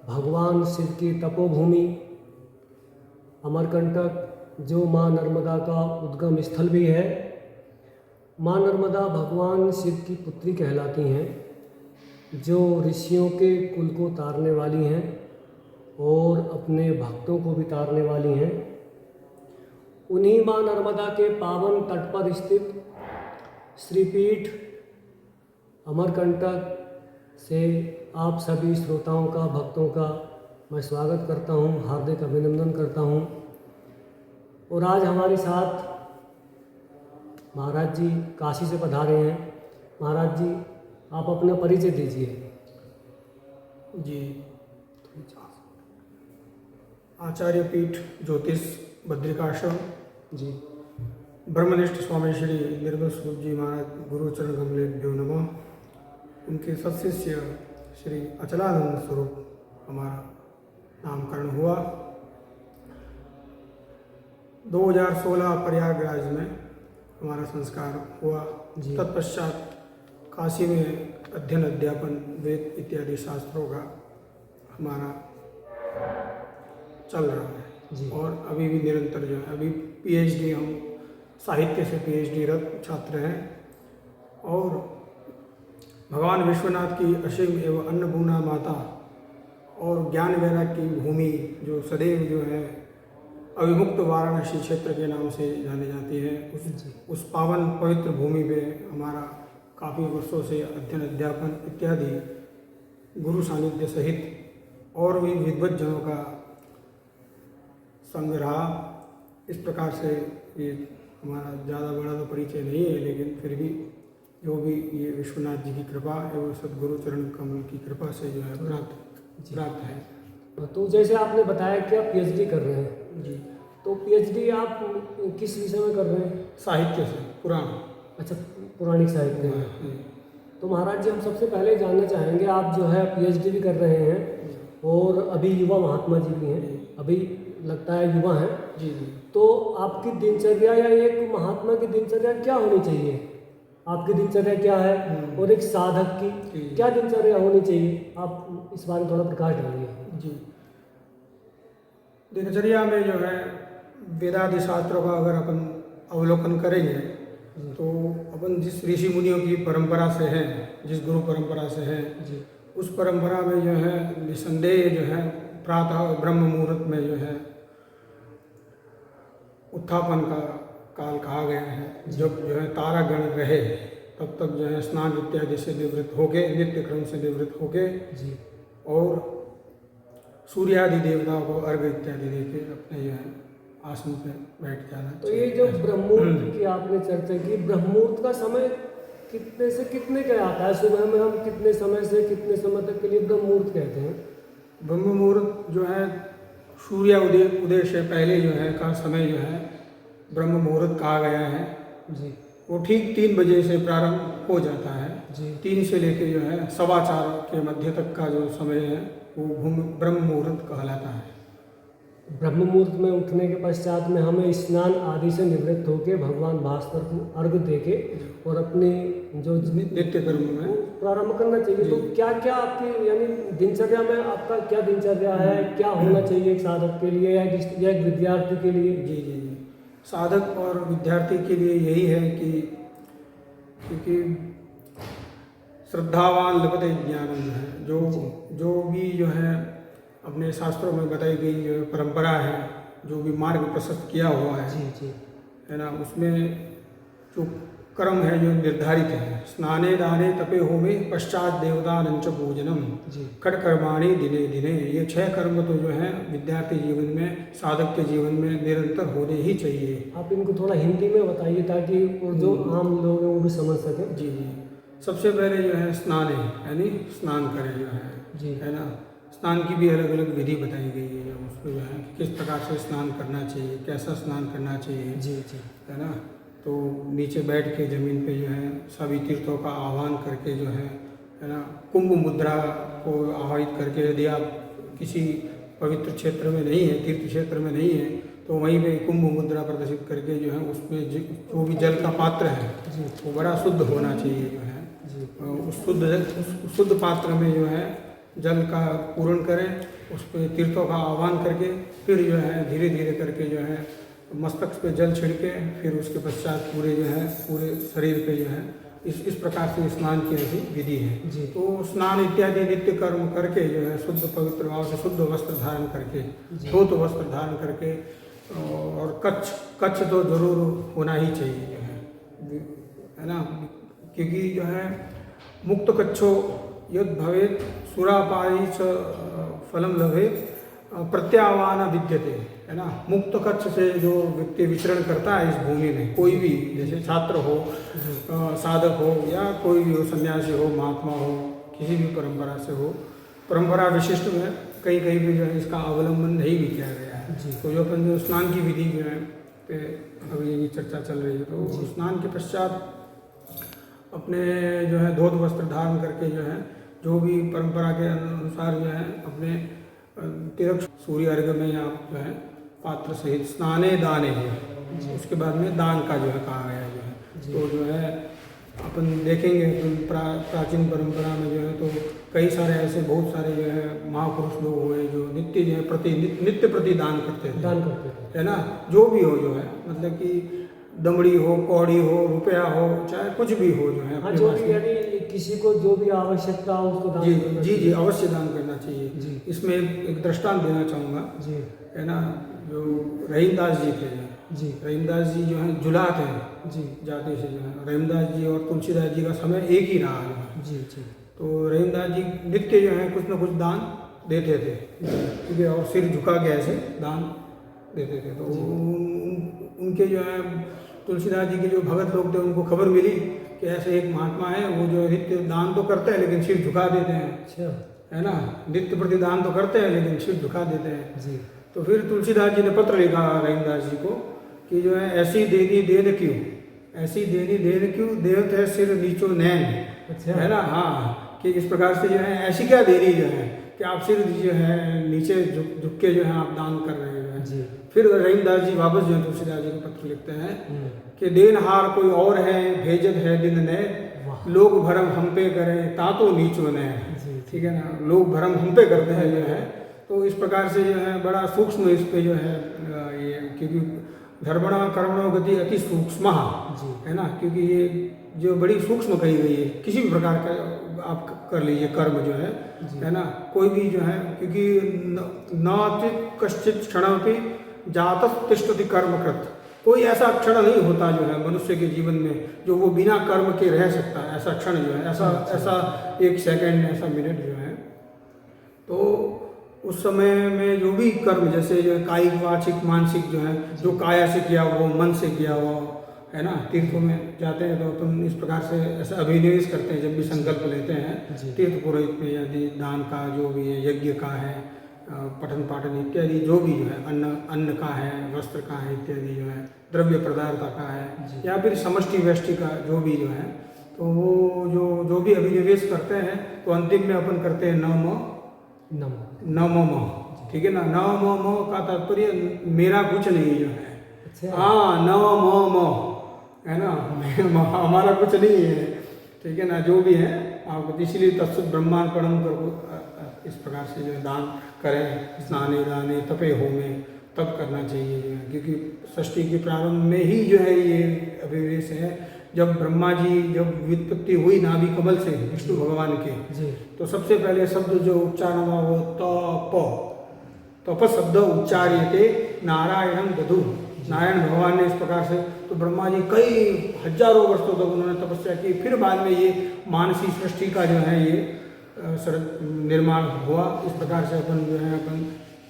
भगवान शिव की तपोभूमि अमरकंटक, जो माँ नर्मदा का उद्गम स्थल भी है। माँ नर्मदा भगवान शिव की पुत्री कहलाती हैं, जो ऋषियों के कुल को तारने वाली हैं और अपने भक्तों को भी तारने वाली हैं। उन्हीं माँ नर्मदा के पावन तट पर स्थित श्रीपीठ अमरकंटक से आप सभी श्रोताओं का, भक्तों का मैं स्वागत करता हूँ, हार्दिक अभिनंदन करता हूँ। और आज हमारे साथ महाराज जी काशी से पधारे हैं। महाराज जी, आप अपना परिचय दीजिए। जी, आचार्य पीठ ज्योतिष बद्रिकाश्रम जी ब्रह्मनिष्ठ स्वामी श्री निर्मल स्वरूप जी महाराज गुरुचरण कमलेभ्यो नमः। उनके सत्शिष्य श्री अचलानंद स्वरूप हमारा नामकरण हुआ। 2016 प्रयागराज में हमारा संस्कार हुआ। तत्पश्चात काशी में अध्ययन अध्यापन वेद इत्यादि शास्त्रों का हमारा चल रहा है और अभी भी निरंतर जो है, अभी पीएचडी, हम साहित्य से पीएचडी रत छात्र हैं और भगवान विश्वनाथ की असीम एवं अन्नपूर्णा माता और ज्ञान वैराग की भूमि जो सदैव जो है अविमुक्त वाराणसी क्षेत्र के नाम से जानी जाती है, उस पावन पवित्र भूमि पे हमारा काफ़ी वर्षों से अध्ययन अध्यापन इत्यादि गुरु सानिध्य सहित और भी विद्वज्जनों का संग रहा। इस प्रकार से ये हमारा ज़्यादा बड़ा तो परिचय नहीं है, लेकिन फिर भी जो भी ये विश्वनाथ जी की कृपा एवं सद्गुरु चरण कमल की कृपा से जो है प्राप्त है। तो जैसे आपने बताया कि आप पीएचडी कर रहे हैं जी, तो पीएचडी आप किस विषय में कर रहे हैं? साहित्य से, पुराण। अच्छा, पौराणिक साहित्य में। तो महाराज जी, हम सबसे पहले जानना चाहेंगे, आप जो है पीएचडी भी कर रहे हैं और अभी युवा महात्मा जी भी हैं, अभी लगता है युवा हैं जी। तो आपकी दिनचर्या या एक महात्मा की दिनचर्या क्या होनी चाहिए? आपकी दिनचर्या क्या है और एक साधक की क्या दिनचर्या होनी चाहिए? आप इस बारे में थोड़ा प्रकाश डालिए। जी, दिनचर्या में जो है वेदादि शास्त्रों का अगर अपन अवलोकन करेंगे तो अपन जिस ऋषि मुनियों की परंपरा से हैं, जिस गुरु परंपरा से हैं, उस परंपरा में जो है निसंदेह जो है प्रातः ब्रह्म मुहूर्त में जो है उत्थापन का काल कहा गया है। जब जो है तारागण रहे तब तक जो है स्नान इत्यादि से निवृत्त होके, नित्य क्रम से निवृत्त होके और सूर्यादि देवताओं को अर्घ्य इत्यादि देके अपने जो है आसन पे बैठ जाना। तो ये जो ब्रह्ममुहूर्त की आपने चर्चा की, ब्रह्ममुहूर्त का समय कितने से कितने का आता है? सुबह में हम कितने समय से कितने समय तक के लिए ब्रह्ममुहूर्त कहते हैं? ब्रह्म मुहूर्त जो है सूर्य उदय से पहले जो है का समय जो है ब्रह्म मुहूर्त कहा गया है जी। वो ठीक 3 बजे से प्रारंभ हो जाता है जी। 3 से लेके जो है 4:15 के मध्य तक का जो समय है वो ब्रह्म मुहूर्त कहलाता है। ब्रह्म मुहूर्त में उठने के पश्चात में हमें स्नान आदि से निवृत्त होकर भगवान भास्कर को अर्घ्य देके और अपने जो नित्य कर्म में प्रारंभ करना चाहिए। तो क्या क्या आपकी यानी दिनचर्या में आपका क्या दिनचर्या है, क्या होना चाहिए एक साधक के लिए या एक विद्यार्थी के लिए? जी जी जी, साधक और विद्यार्थी के लिए यही है कि क्योंकि श्रद्धावान लभते ज्ञानम है, जो भी जो है अपने शास्त्रों में बताई गई जो परंपरा है, जो भी मार्ग प्रशस्त किया हुआ है है ना, उसमें जो कर्म है जो निर्धारित है, स्नाने दाने तपे होमे पश्चात देवतानंच पूजनम खट कर्माणि दिने दिने, ये 6 कर्म तो जो है विद्यार्थी जीवन में, साधक के जीवन में निरंतर होने ही चाहिए। आप इनको थोड़ा हिंदी में बताइए ताकि जो आम लोग हैं वो भी समझ सकें। जी जी, सबसे पहले जो है स्नान है, यानी स्नान करें जो है, है ना। स्नान की भी अलग अलग विधि बताई गई है, उसको जो है किस प्रकार से स्नान करना चाहिए, कैसा स्नान करना चाहिए जी, है ना। तो नीचे बैठ के जमीन पे जो है सभी तीर्थों का आह्वान करके जो है ना, कुंभ मुद्रा को आह्वाहित करके, यदि आप किसी पवित्र क्षेत्र में नहीं है, तीर्थ क्षेत्र में नहीं है, तो वहीं पे कुंभ मुद्रा प्रदर्शित करके जो है उसमें जो भी जल का पात्र है वो बड़ा शुद्ध होना चाहिए जो है। उस शुद्ध पात्र में जो है जल का पूरण करें, उस पर तीर्थों का आह्वान करके फिर जो है धीरे धीरे करके जो है मस्तक पे जल छिड़के, फिर उसके पश्चात पूरे जो है पूरे शरीर पे जो है इस प्रकार से स्नान की ऐसी विधि है। जी। तो स्नान इत्यादि नित्य कर्म करके जो है शुद्ध पवित्र भाव से शुद्ध वस्त्र धारण करके, धोत वस्त्र धारण करके, और कच्छ तो जरूर होना ही चाहिए जो है ना, क्योंकि जो है मुक्त कच्छो यद भवेत सुरापारी च फलम लभेत प्रत्यावान विद्यते, है ना। मुक्त कच्छ से जो व्यक्ति विचरण करता है इस भूमि में, कोई भी, जैसे छात्र हो, साधक हो, या कोई भी हो, सन्यासी हो, महात्मा हो, किसी भी परंपरा से हो, परंपरा विशिष्ट में कहीं कहीं भी जो है इसका अवलंबन नहीं भी किया गया है। तो जो अपन जो स्नान की विधि जो है पे अभी ये चर्चा चल रही है, तो स्नान के पश्चात अपने जो है धोत वस्त्र धारण करके जो है जो भी परंपरा के अनुसार जो है अपने तिरक सूर्य अर्घ में या जो है पात्र सहित स्नाने दाने है, उसके बाद में दान का जो है कहा गया जो है। तो जो है अपन देखेंगे प्राचीन परंपरा में जो है तो कई सारे ऐसे बहुत सारे जो है महापुरुष लोग हुए जो नित्य जो है नित्य प्रति दान करते थे, है ना। जो भी हो जो है, मतलब कि दमड़ी हो, कौड़ी हो, रुपया हो, चाहे कुछ भी हो जो है, हाँ, जो भी यानी किसी को जो भी आवश्यकता हो उसको दान करना जी जी अवश्य दान करना चाहिए। जी। इसमें एक दृष्टांत देना चाहूँगा जी, है ना। जो रहीमदास जी थे जी, रहीमदास जी जो है जुलात हैं जी, जाति से जो है, रहीमदास जी और तुलसीदास जी का समय एक ही रहा जो है। जी, जी, तो रहीमदास जी नित्य जो है कुछ न कुछ दान देते थे, ठीक है, और सिर झुका के ऐसे दान देते थे। तो उनके जो है तुलसीदास जी के जो भगत लोग थे उनको खबर मिली कि ऐसे एक महात्मा है, वो जो नित्य दान तो करते हैं लेकिन सिर झुका देते हैं, अच्छा, है ना। नित्य प्रति दान तो करते हैं लेकिन सिर झुका देते हैं। जी। तो फिर तुलसीदास जी ने पत्र लिखा रहीमदास जी को कि जो है ऐसी देनी देन क्यों, ऐसी देनी देन क्यों, देवत है सिर नीचो नैन, अच्छा, है ना। हाँ, कि इस प्रकार से जो है ऐसी क्या देनी जो है कि आप सिर जो है नीचे झुक के जो है आप दान कर रहे हैं जी। फिर रहीमदास जी वापस जो है तुलसीदास जी को पत्र लिखते हैं कि देनहार कोई और है, भेजत है दिन नए, लोग भरम हम पे करें तातो नीचो नए, ठीक है ना। लोग भरम हम पे करते हैं जो है, तो इस प्रकार से जो है बड़ा सूक्ष्म इस पे जो है ये, क्योंकि धर्मणा कर्मणो गति अति सूक्ष्म है ना, क्योंकि ये जो बड़ी सूक्ष्म कही गई है। किसी भी प्रकार का आप कर लीजिए कर्म जो है ना, कोई भी जो है, क्योंकि नाचित कश्चित क्षणपि जातः तिष्ठति कर्मकृत, कोई ऐसा क्षण नहीं होता जो है मनुष्य के जीवन में जो वो बिना कर्म के रह सकता है। ऐसा क्षण जो है, ऐसा एक सेकंड, ऐसा मिनट जो है, तो उस समय में जो भी कर्म, जैसे जो कायिक वाचिक मानसिक जो है, जो काया से किया हुआ, मन से किया हुआ, है ना। तीर्थों में जाते हैं तो तुम इस प्रकार से ऐसा अभिनिवेश करते हैं जब भी संकल्प लेते हैं तीर्थ पुरोहित में, यदि दान का जो भी है, यज्ञ का है, पठन पाठन इत्यादि जो भी जो है, अन्न का है, वस्त्र का है इत्यादि जो है, द्रव्य पदार्थ का है, या फिर समष्टि व्यष्टि का जो भी जो है, तो वो जो भी अभिनिवेश करते हैं तो अंतिम में अपन करते हैं नमो, ठीक है ना। नमो का तात्पर्य मेरा कुछ नहीं जो है, हाँ नमो, है ना, हमारा कुछ नहीं है, ठीक है ना। जो भी है आप, इसीलिए तत्सत ब्रह्मार्पणम कर इस प्रकार से जो है दान करें, स्नाने दाने तपे होमे, तब करना चाहिए जो है, क्योंकि सृष्टि के प्रारंभ में ही जो है ये अभिवेश है। जब ब्रह्मा जी जब व्युत्पत्ति हुई नाभि कमल से विष्णु भगवान के, तो सबसे पहले शब्द जो उच्चारण हुआ वो तप शब्द उच्चार्यते नारायणम दधु, नारायण भगवान ने इस प्रकार से, तो ब्रह्मा जी कई हजारों वर्षों तक उन्होंने तपस्या की। फिर बाद में ये मानसी सृष्टि का जो है ये निर्माण हुआ। इस प्रकार से अपन जो है अपन,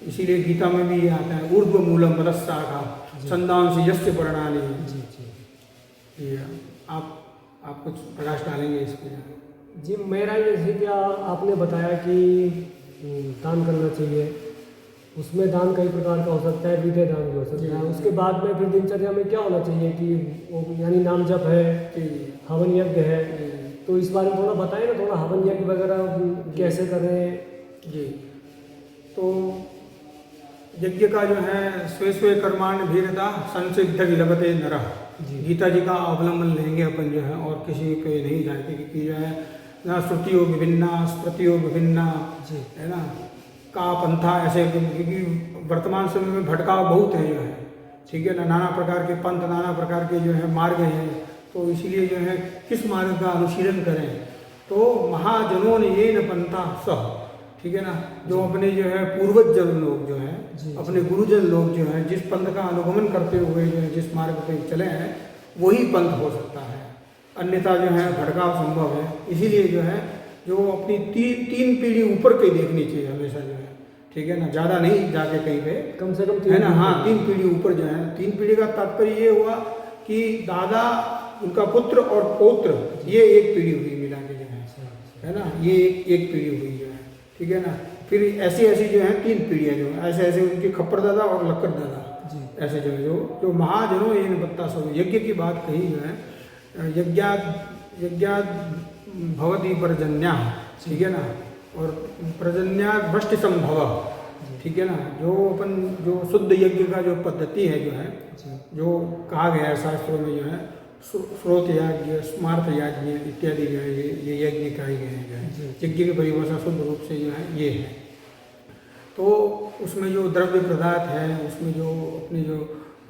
इसीलिए गीता में भी ये आता है ऊर्ध्व मूलम मदस्साखा छंदांसि यस्य पर्णानि। जी, आप कुछ प्रकाश डालेंगे इस पर? जी, मेरा जैसे कि आपने बताया कि दान करना चाहिए, उसमें दान कई प्रकार का हो सकता है, विधेय दान भी हो सकता है। उसके बाद में फिर दिनचर्या में क्या होना चाहिए कि वो यानी नाम जप है, हवन यज्ञ है, तो इस बारे में थोड़ा बताएं ना, थोड़ा हवन यज्ञ वगैरह कैसे करें। जी, तो यज्ञ का जो है स्वे स्वे कर्माण भीरता संसिद्ध लभते नरः, गीता जी का अवलंबन लेंगे अपन जो है, और किसी पे नहीं जाएंगे, क्योंकि जो है ना श्रुतियो विभिन्ना स्मृतियो विभिन्ना, जी है ना, का पंथा ऐसे, क्योंकि वर्तमान समय में भटकाव बहुत है जो है, ठीक है ना, नाना प्रकार के पंथ, नाना प्रकार के जो है मार्ग हैं, तो इसीलिए जो है किस मार्ग का अनुशीलन करें, तो महाजनों ने ये न पंथा सह, ठीक है ना, जो अपने जो है पूर्वज जन लोग जो हैं, अपने गुरुजन लोग जो हैं, जिस पंथ का अनुगमन करते हुए जो है जिस मार्ग पे चले हैं वही पंथ हो सकता है, अन्यथा जो है भटकाव संभव है। इसीलिए जो है जो अपनी तीन पीढ़ी ऊपर के देखनी चाहिए हमेशा जो है, ठीक है ना, ज़्यादा नहीं जाके कहीं पे, कम से कम है ना, हाँ 3 पीढ़ी ऊपर जो है, 3 पीढ़ी का तात्पर्य ये हुआ कि दादा, उनका पुत्र और पौत्र, ये एक पीढ़ी हुई मिला के जो है ना, ये एक पीढ़ी हुई जो है, ठीक है ना। फिर ऐसी ऐसी जो है 3 पीढ़ियाँ जो है, ऐसे ऐसे उनके खप्पर दादा और लक्कर दादा, ऐसे जो है जो महाजनों ये बत्ता सब यज्ञ की बात कही जो है, यज्ञात भवती पर्जन्या, ठीक है ना, और पर्जन्यात वृष्टि संभव, ठीक है ना, जो शुद्ध यज्ञ का जो पद्धति है जो है, जो कहा गया है शास्त्रों में जो है, स्रोत याज्ञ, स्मार्थ याज्ञ इत्यादि जो है ये यज्ञ कहे गए हैं जो है, यज्ञ की परिभाषा शुद्ध रूप से जो है ये है। तो उसमें जो द्रव्य पदार्थ है, उसमें जो अपने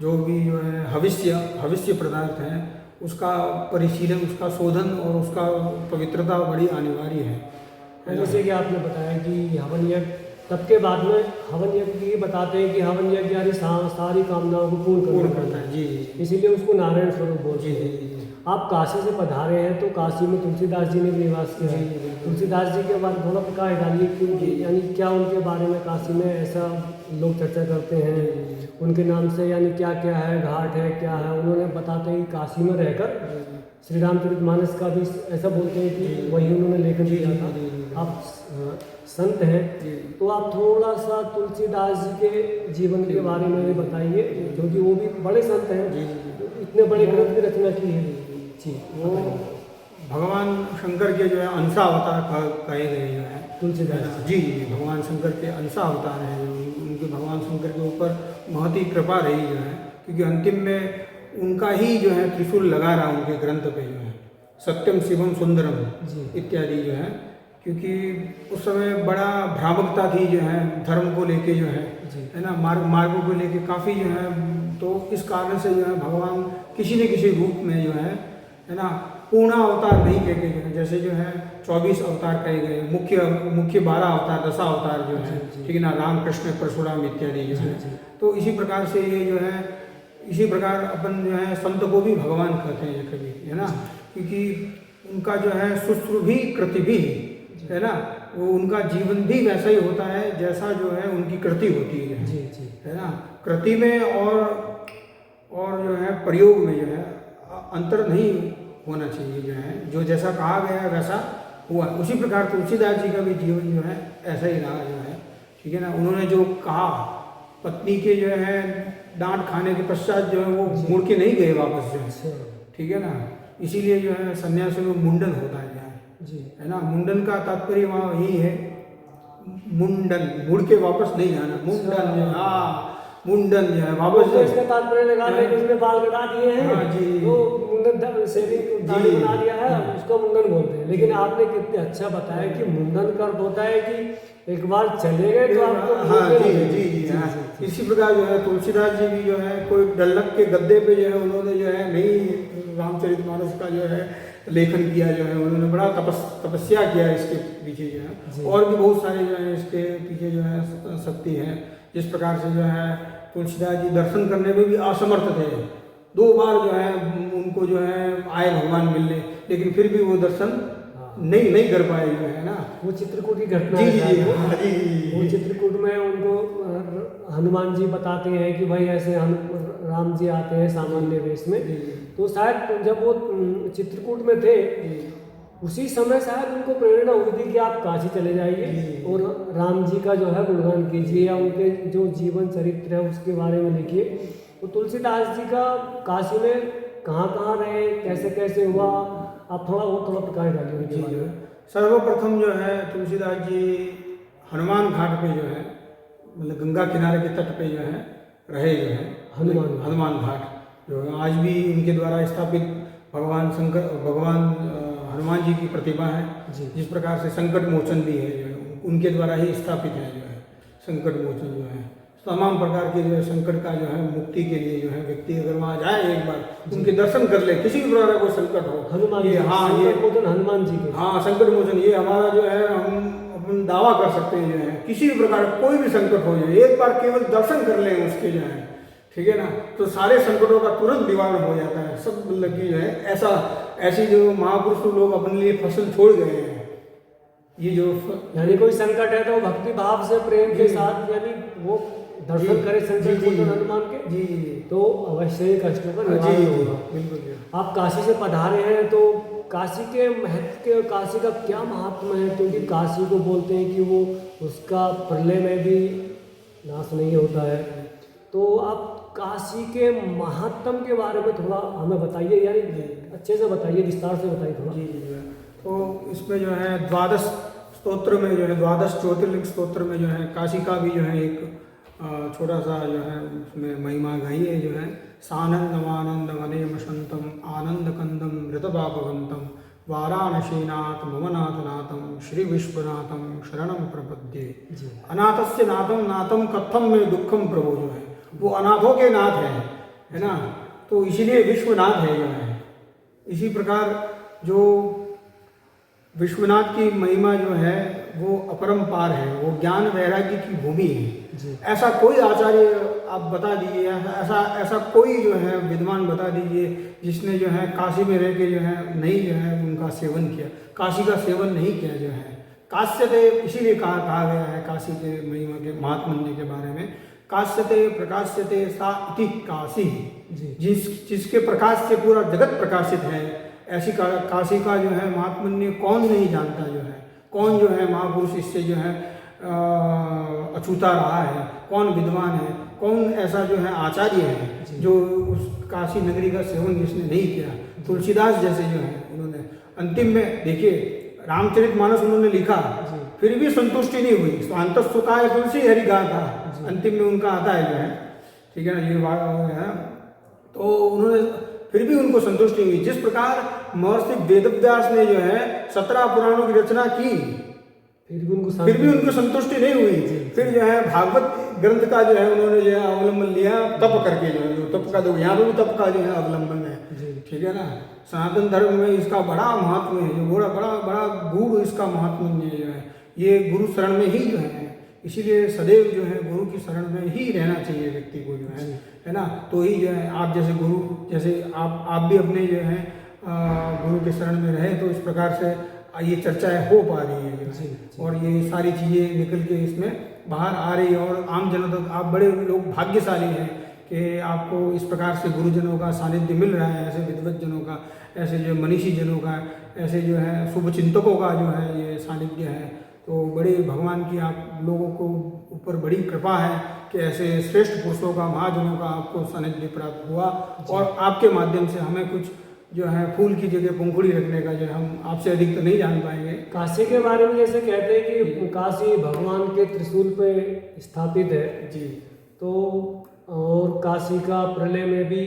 जो भी जो है हविष्य पदार्थ है, उसका परिशीलन, उसका शोधन और उसका पवित्रता बड़ी अनिवार्य है। जैसे कि आपने बताया कि हवन यज्ञ, तब के बाद में हवन यज्ञ ये बताते हैं कि हवन यज्ञ यानी सारी कामनाओं को पूर्ण करता है, जी, इसीलिए उसको नारायण स्वरूप बोलते हैं। आप काशी से पधारे हैं तो काशी में तुलसीदास जी ने भी निवास किया है, तुलसीदास जी के बारे में थोड़ा प्रकाश डालिए, क्योंकि यानी क्या उनके बारे में काशी में ऐसा लोग चर्चा करते हैं, उनके नाम से यानी क्या क्या है, घाट है, क्या है, उन्होंने बताते हैं कि काशी में रहकर श्री रामचरितमानस का भी ऐसा बोलते हैं कि वही उन्होंने लेखन किया था। आप संत हैं तो आप थोड़ा सा तुलसीदास जी के जीवन के बारे में भी बताइए, क्योंकि वो भी बड़े संत हैं, इतने बड़े ग्रंथ की रचना की है। जी, वो भगवान शंकर के जो है अंशा अवतार कहे गए जो है तुलसीदास जी, भगवान शंकर के अंशा अवतार हैं, उनके भगवान शंकर के ऊपर बहुत ही कृपा रही जो है, क्योंकि अंतिम में उनका ही जो है त्रिशूल लगा रहा उनके ग्रंथ पे जो है, सत्यम शिवम सुंदरम इत्यादि जो है, क्योंकि उस समय बड़ा भ्रामकता थी जो है धर्म को लेके जो है ना, मार्गों को लेके काफ़ी जो है, तो इस कारण से जो है भगवान किसी न किसी रूप में जो है ना, पूर्ण अवतार नहीं कह के जो है, जैसे जो है 24 अवतार कहे गए, मुख्य 12 अवतार, 10 अवतार जो है, ठीक है ना, राम कृष्ण परशुराम इत्यादि जो है। तो इसी प्रकार से ये जो है, इसी प्रकार अपन जो है संत को भी भगवान कहते हैं कभी, है ना, क्योंकि उनका जो है शुश्रू भी कृति भी है ना, वो उनका जीवन भी वैसा ही होता है जैसा जो है उनकी कृति होती है ना, कृति में और जो है प्रयोग में जो है अंतर नहीं होना चाहिए जो है, जो जैसा कहा गया है वैसा हुआ। उसी प्रकार तुलसीदास जी का भी जीवन जो है ऐसा ही रहा जो है, ठीक है ना, उन्होंने जो कहा, पत्नी के जो है डांट खाने के पश्चात जो है वो मुड़ के नहीं गए वापस जो है, ठीक है ना, इसीलिए जो है सन्यासी में मुंडन होता है जी, है ना, मुंडन का तात्पर्य वहाँ यही है, मुंडन, मुड़ के वापस नहीं जाना, मुंडन जो है, मुंडन जो है वापस तो इसका तात्पर्य लगाते हैं कि उसने बाल कटा दिए हैं तो मुंडन शेविंग दाढ़ी बना दिया है, उसको मुंडन बोलते हैं। लेकिन आपने कितने अच्छा बताया कि मुंडन का अर्थ होता है कि एक बार चले गए तो आपको, हाँ जी, इसी प्रकार जो है तुलसीदास जी भी जो है कोई डल्लक के गद्दे पे जो है उन्होंने जो है नहीं रामचरितमानस का जो है लेखन किया जो है, उन्होंने बड़ा तपस्या किया इसके पीछे जो है, और भी बहुत सारे जो है इसके पीछे जो है शक्ति है। जिस प्रकार से जो है तुलसीदास जी दर्शन करने में भी असमर्थ थे, 2 बार जो है उनको जो है आए भगवान मिलने, लेकिन फिर भी वो दर्शन नहीं कर पाए जो है ना, वो चित्रकूट की घटना जी, वो चित्रकूट में उनको हनुमान जी बताते हैं कि भाई ऐसे राम जी आते हैं सामान्य वेश में, तो शायद जब वो चित्रकूट में थे उसी समय शायद उनको प्रेरणा हुई थी कि आप काशी चले जाइए और राम जी का जो है गुणगान कीजिए या उनके जो जीवन चरित्र है उसके बारे में लिखिए। तो तुलसीदास जी का काशी में कहाँ रहे, कैसे कैसे हुआ, आप थोड़ा प्रकाश डालिए उनके बारे में। सर्वप्रथम जो है तुलसीदास जी हनुमान घाट पे जो है, मतलब गंगा किनारे के तट पे जो है रहे जो है, हनुमान घाट जो है आज भी इनके द्वारा स्थापित भगवान हनुमान जी की प्रतिभा है। जी। जिस प्रकार से संकट मोचन भी है जो है उनके द्वारा ही स्थापित है जो है संकट मोचन जो है तमाम प्रकार के जो है संकट का जो है मुक्ति के लिए जो है व्यक्ति अगर वहाँ जाए एक बार उनके दर्शन कर ले, किसी भी प्रकार का कोई संकट हो, हनुमान ये जी, हाँ ये संकट मोचन हनुमान जी के। हाँ संकट मोचन ये हमारा जो है हम अपन दावा कर सकते हैं जो है किसी भी प्रकार का कोई भी संकट हो जाए एक बार केवल दर्शन कर लें उसके जो है, ठीक है ना, तो सारे संकटों का तुरंत निवारण हो जाता है। सब मतलब कि जो है ऐसी जो महापुरुष लोग अपने लिए फसल छोड़ गए हैं, ये जो यानी कोई संकट है तो भक्ति भाव से प्रेम के साथ यानी वो दर्शन करे संकट मोचन हनुमान के, जी तो अवश्य ही कष्टों का जी निवारण होगा। बिल्कुल। आप काशी से पधारे हैं तो काशी के महत्व के, काशी का क्या महात्मा है? क्योंकि काशी को बोलते हैं कि वो उसका प्रलय में भी नाश नहीं होता है। तो आप काशी के महात्म के बारे में थोड़ा हमें बताइए, यानी अच्छे से बताइए, विस्तार से बताइए थोड़ा। जी तो इसमें जो है द्वादश स्तोत्र में जो है द्वादश ज्योतिर्लिंग स्तोत्र में जो है काशी का भी जो है एक छोटा सा जो है उसमें महिमा गाई है जो है सानंदमानंद वनेम शंतम आनंद कंदम ऋतबापगंतम वाराणसीनाथ ममनाथनाथम श्री विश्वनाथम शरणम प्रपद्ये। अनाथस्य नाथम नाथम कथम में दुखम प्रभु जो है वो अनाथों के नाथ है ना, तो इसीलिए विश्वनाथ है जो है। इसी प्रकार जो विश्वनाथ की महिमा जो है वो अपरंपार है, वो ज्ञान वैराग्य की भूमि है। ऐसा कोई आचार्य आप बता दीजिए, ऐसा कोई जो है विद्वान बता दीजिए जिसने जो है काशी में रह के जो है नहीं जो है उनका सेवन किया, काशी का सेवन नहीं किया जो है। काश्यते इसीलिए कहा गया है काशी के महिमा के महात्म्य के बारे में, काश्यते प्रकाश्यते सा इति काशी, जिसके प्रकाश से पूरा जगत प्रकाशित है, ऐसी काशी का जो है महात्म्य कौन नहीं जानता जो है, कौन जो है महापुरुष इससे जो है अछूता रहा है, कौन विद्वान है, कौन ऐसा जो है आचार्य है जो उस काशी नगरी का सेवन जिसने नहीं किया। तुलसीदास जैसे जो है उन्होंने अंतिम में देखिए रामचरितमानस उन्होंने लिखा, फिर भी संतुष्टि नहीं हुई। स्वांत सुखाय तुलसी हरि गाथा, अंतिम में उनका आता है जो है, ठीक है ना, ये बात है। तो उन्होंने फिर भी उनको संतुष्टि हुई। जिस प्रकार महर्षि वेदव्यास ने जो है 17 पुराणों की रचना की, फिर भी उनको संतुष्टि नहीं हुई। फिर जो है भागवत ग्रंथ का जो है उन्होंने जो है अवलंबन लिया, तप करके जो है तप का, तो यहाँ पर भी तप का जो है अवलंबन है, ठीक है ना। सनातन धर्म में इसका बड़ा महत्व है, जो बड़ा गूढ़ इसका महत्व जो है, ये गुरु शरण में ही जो है, इसीलिए सदैव जो है गुरु की शरण में ही रहना चाहिए व्यक्ति को जो है ना। तो ही जो है आप जैसे गुरु, जैसे आप भी अपने जो है गुरु के शरण में रहे, तो इस प्रकार से ये चर्चाएं हो पा रही है जो है, और ये सारी चीज़ें निकल के इसमें बाहर आ रही है। और आम जनों तक आप बड़े लोग भाग्यशाली हैं कि आपको इस प्रकार से गुरुजनों का सानिध्य मिल रहा है, ऐसे विद्वत जनों का, ऐसे जो मनीषी जनों का, ऐसे जो है शुभ चिंतकों का जो है ये सानिध्य है। तो बड़े भगवान की आप लोगों को ऊपर बड़ी कृपा है कि ऐसे श्रेष्ठ पुरुषों का, महाजनों का आपको सानिध्य प्राप्त हुआ, और आपके माध्यम से हमें कुछ जो है फूल की जगह पंखुड़ी रखने का जो हम आपसे अधिक तो नहीं जान पाएंगे। काशी के बारे में जैसे कहते हैं कि काशी भगवान के त्रिशूल पे स्थापित है जी, तो और काशी का प्रलय में भी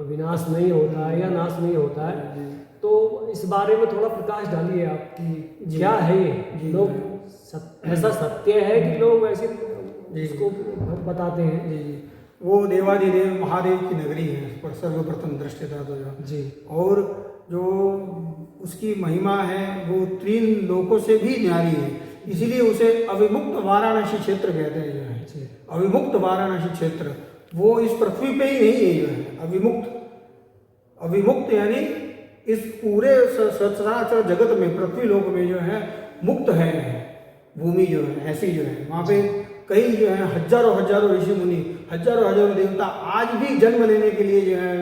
विनाश नहीं होता है या नाश नहीं होता है, तो इस बारे में थोड़ा प्रकाश डालिए आप कि क्या है ये। लोग ऐसा सत्य है कि लोग वैसे इसको बताते हैं? जी, वो देवादिदेव महादेव की नगरी है पर सर्वप्रथम दृष्टता तो जी, और जो उसकी महिमा है वो 3 लोकों से भी न्यारी है, इसीलिए उसे अविमुक्त वाराणसी क्षेत्र कहते हैं जो है। अविमुक्त वाराणसी क्षेत्र वो इस पृथ्वी पे ही नहीं है जो है, अविमुक्त यानी इस पूरे सचराचर जगत में, पृथ्वी लोक में जो है मुक्त है भूमि जो है, ऐसी जो है। वहाँ पे कई जो है हजारों ऋषि मुनि, हजारों देवता आज भी जन्म लेने के लिए जो है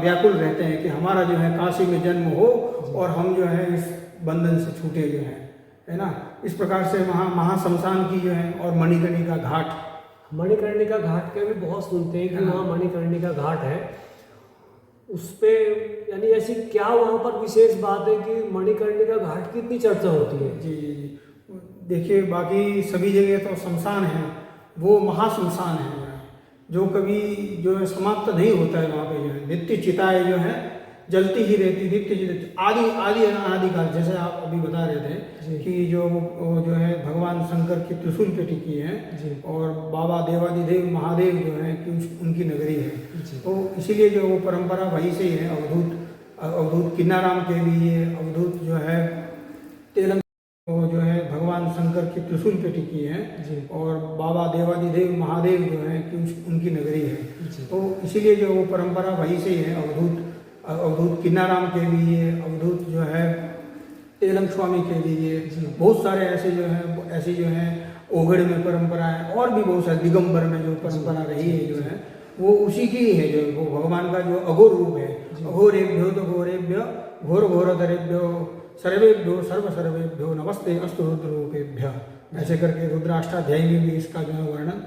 व्याकुल रहते हैं कि हमारा जो है काशी में जन्म हो और हम जो है इस बंधन से छूटे जो है ना। इस प्रकार से महाशमशान की जो है, और मणिकर्णिका घाट, मणिकर्णिका घाट के भी बहुत सुनते हैं कि वहाँ मणिकर्णिका घाट है, उस पर यानी ऐसी क्या वहाँ पर विशेष बात है कि मणिकर्णिका घाट की इतनी चर्चा होती है? जी, देखिए बाकी सभी जगह तो शमशान है, वो महाशमशान है जो कभी जो है समाप्त नहीं होता है। वहाँ पे जो है नित्य चिताएं जो है जलती ही रहती, नित्य ही रहती, आदि आदि अनादिकाल। जैसे आप अभी बता रहे थे कि जो है भगवान शंकर की त्रिशूल पे टिकी है और बाबा देवादिदेव महादेव जो है कि उनकी नगरी है। तो इसीलिए जो वो परंपरा वही से ही है। अवधूत किन्नाराम के भी ये अवधूत जो है तेलंग जो है भगवान शंकर की त्रिशूल पे टिकी है और बाबा देवादिदेव महादेव जो है कि उनकी नगरी है। तो इसीलिए जो वो परंपरा वही से ही है। अवधूत किन्नाराम के भी ये अवधूत जो है तेलंग स्वामी के लिए बहुत सारे ऐसे जो है ओघड़ में परंपरा है और भी बहुत सारे दिगंबर में जो परंपरा रही है जो है वो उसी की ही है। जो वो भगवान का जो अघोर रूप है, अघोरेभ्यो तो घोरेभ्य घोर घोरधरेभ्यो सर्वेभ्यो सर्व सर्वेभ्यो नमस्ते अस्तु रुद्र रूपेभ्य, ऐसे करके रुद्राष्टाध्यायी में भी इसका जो है वर्णन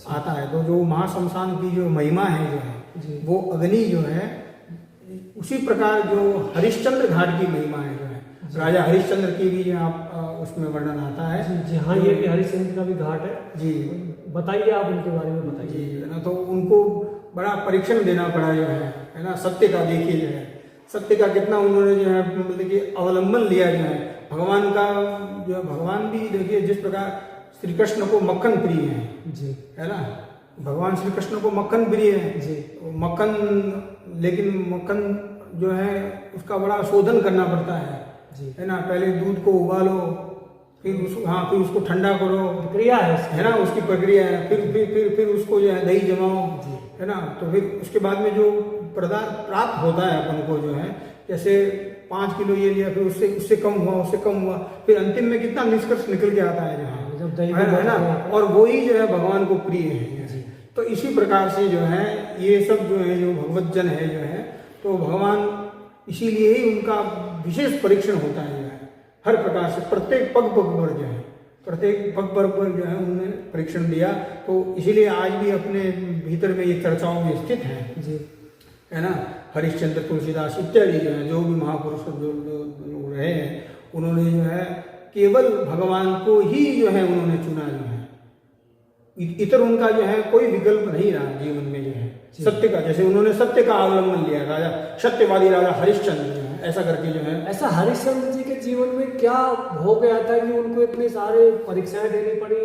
आता है। तो जो महाशमशान की जो महिमा है जो है वो अग्नि जो है उसी प्रकार जो हरिश्चंद्र घाट की महिमा है जो है राजा हरिश्चंद्र की भी आप उसमें वर्णन आता है। जी हाँ, ये भी हरिश्चंद्र का भी घाट है जी। बताइए आप उनके बारे में बताइए। जी ना, तो उनको बड़ा परीक्षण देना पड़ा जो है ना, सत्य का। देखिए जो है सत्य का कितना उन्होंने जो है मतलब कि अवलंबन लिया जो है भगवान का। जो भगवान भी देखिए जिस प्रकार श्री कृष्ण को मक्खन प्रिय है ना, भगवान श्री कृष्ण को मक्खन प्रिय है जी। मक्खन, लेकिन मक्खन जो है उसका बड़ा शोधन करना पड़ता है ना। पहले दूध को उबालो, फिर उसको ठंडा करो, प्रक्रिया है ना, उसकी प्रक्रिया है। फिर उसको जो है दही जमाओ, है ना। तो फिर उसके बाद में जो पदार्थ प्राप्त होता है अपन को जो है, जैसे 5 किलो ये लिया, फिर उससे कम हुआ, फिर अंतिम में कितना निष्कर्ष निकल के आता है जो है ना। और वही जो है भगवान को प्रिय है। तो इसी प्रकार से जो है ये सब जो है जो भगवत जन है जो है, तो भगवान इसीलिए ही उनका विशेष परीक्षण होता है जो है हर प्रकार से। प्रत्येक पग पर जो है, प्रत्येक पग पर जो है उन्होंने परीक्षण दिया। तो इसीलिए आज भी अपने भीतर में ये चर्चाओं में स्थित है है ना। हरिश्चंद्र, तुलसीदास इत्यादि जो है जो भी महापुरुष जो लोग रहे हैं, उन्होंने जो है केवल भगवान को ही जो है उन्होंने चुना जो है। इतर उनका जो है कोई विकल्प नहीं रहा जीवन में जो है सत्य का। जैसे उन्होंने सत्य का अवलंबन लिया, राजा सत्यवादी राजा हरिश्चंद्र जो है, ऐसा करके जो है। ऐसा हरिश्चंद्र जी के जीवन में क्या हो गया था कि उनको इतने सारे परीक्षाएं देनी पड़ी,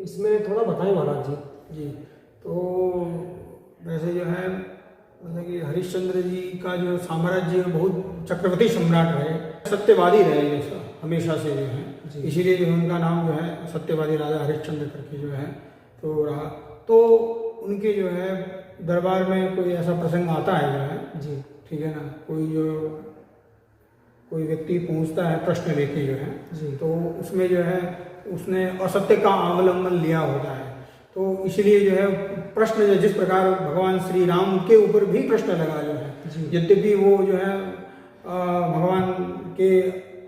इसमें थोड़ा बताएं महाराज जी। तो वैसे जो है मतलब कि हरिश्चंद्र जी का जो साम्राज्य बहुत चक्रवर्ती सम्राट रहे, सत्यवादी रहे जैसा हमेशा से जो है, इसीलिए जो उनका नाम जो है सत्यवादी राजा हरिश्चंद्र करके जो है तो रहा। तो उनके जो है दरबार में कोई ऐसा प्रसंग आता है जो है ठीक है ना, कोई व्यक्ति पहुंचता है प्रश्न लेके जो है, तो उसमें जो है उसने असत्य का अवलंबन लिया होता है। तो इसलिए जो है प्रश्न जो जिस प्रकार भगवान श्री राम के ऊपर भी प्रश्न लगा जो है, यद्यपि वो जो है भगवान के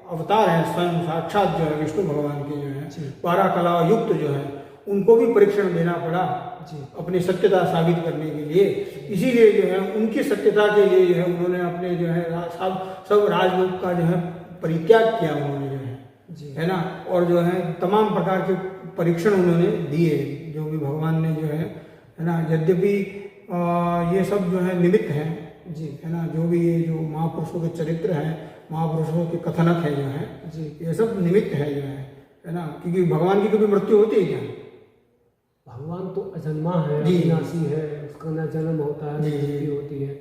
अवतार है, स्वयं साक्षात जो है विष्णु भगवान के जो है 12 कला युक्त जो है, उनको भी परीक्षण देना पड़ा अपनी सत्यता साबित करने के लिए। इसीलिए जो है उनकी सत्यता के लिए जो है उन्होंने अपने जो है सब राजलोक का जो है परित्याग किया उन्होंने जो है ना। और जो है तमाम प्रकार के परीक्षण उन्होंने दिए जो भी भगवान ने जो है ना। यद्यपि ये सब जो है निमित्त है है ना, जो भी ये जो महापुरुषों के चरित्र है, महापुरुषों के कथनक है जो है ये सब निमित्त है जो है ना। क्योंकि भगवान की कभी मृत्यु होती है क्या? भगवान तो अजन्मा है, अविनाशी है, उसका न जन्म होता है न मृत्यु होती है।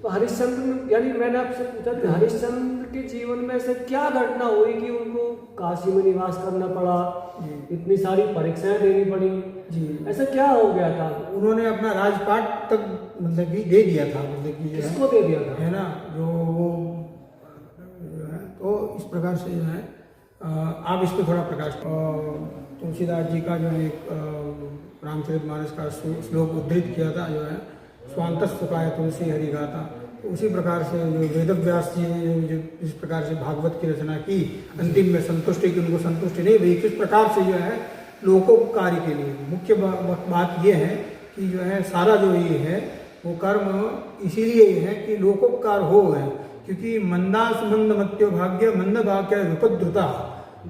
तो हरिश्चंद्र, यानी मैंने आपसे पूछा कि हरिश्चंद्र के जीवन में ऐसे क्या घटना हुई कि उनको काशी में निवास करना पड़ा, इतनी सारी परीक्षाएं देनी पड़ी, ऐसा क्या हो गया था? उन्होंने अपना राजपाट तक मतलब कि दे दिया था, मतलब कि किसको दे दिया था है ना, जो है। तो इस प्रकार से जो है आप इस पर थोड़ा प्रकाश। तुलसीदास जी का जो है एक रामचरितमानस का श्लोक उद्धृत किया था जो है, स्वांतस्तुकाय तुलसी हरि गाथा। तो उसी प्रकार से जो वेदव्यास जी ने जो इस प्रकार से भागवत की रचना की, अंतिम में संतुष्टि की उनको संतुष्टि नहीं हुई, किस प्रकार से जो है लोकोपकारी के लिए मुख्य बात ये है कि जो है सारा जो ये है वो कर्म इसीलिए है कि लोकोपकार हो गए। क्योंकि मंदास मंद मत्यो भाग्य मंद भाग्य विपद्रुता,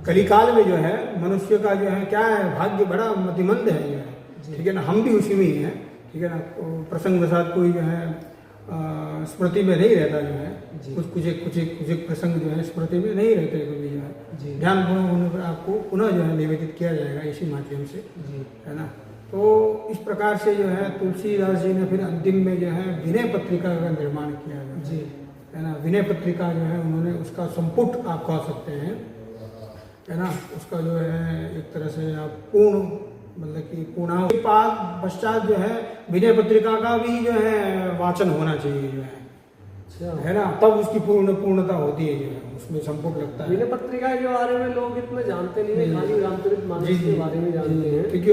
कलिकाल में जो है मनुष्य का जो है क्या है, भाग्य बड़ा मतिमंद है जो है, ठीक है ना। हम भी उसी में ही हैं, ठीक है ना। प्रसंग वसात कोई जो है स्मृति में नहीं रहता जो है, जी। कुछ एक प्रसंग जो है स्मृति में नहीं रहते कभी जो जी। है, ध्यानपूर्वक होने पर आपको पुनः जो है निवेदित किया जाएगा इसी माध्यम से, जी। है ना। तो इस प्रकार से जो है तुलसीदास जी ने फिर अंतिम में जो है विनय पत्रिका का निर्माण किया है, जी। है ना। विनय पत्रिका जो है उन्होंने उसका संपुट आप कह सकते हैं, है ना। उसका जो है एक तरह से आप पूर्ण मतलब कि पूर्णांग पश्चात जो है विनय पत्रिका का भी जो है वाचन होना चाहिए जो है ना, तब उसकी पूर्णता होती है जो है, उसमें संपुट लगता है। विनय पत्रिका के बारे में लोग इतना जानते नहीं है, खाली रामचरितमानस के बारे में जानते हैं, क्योंकि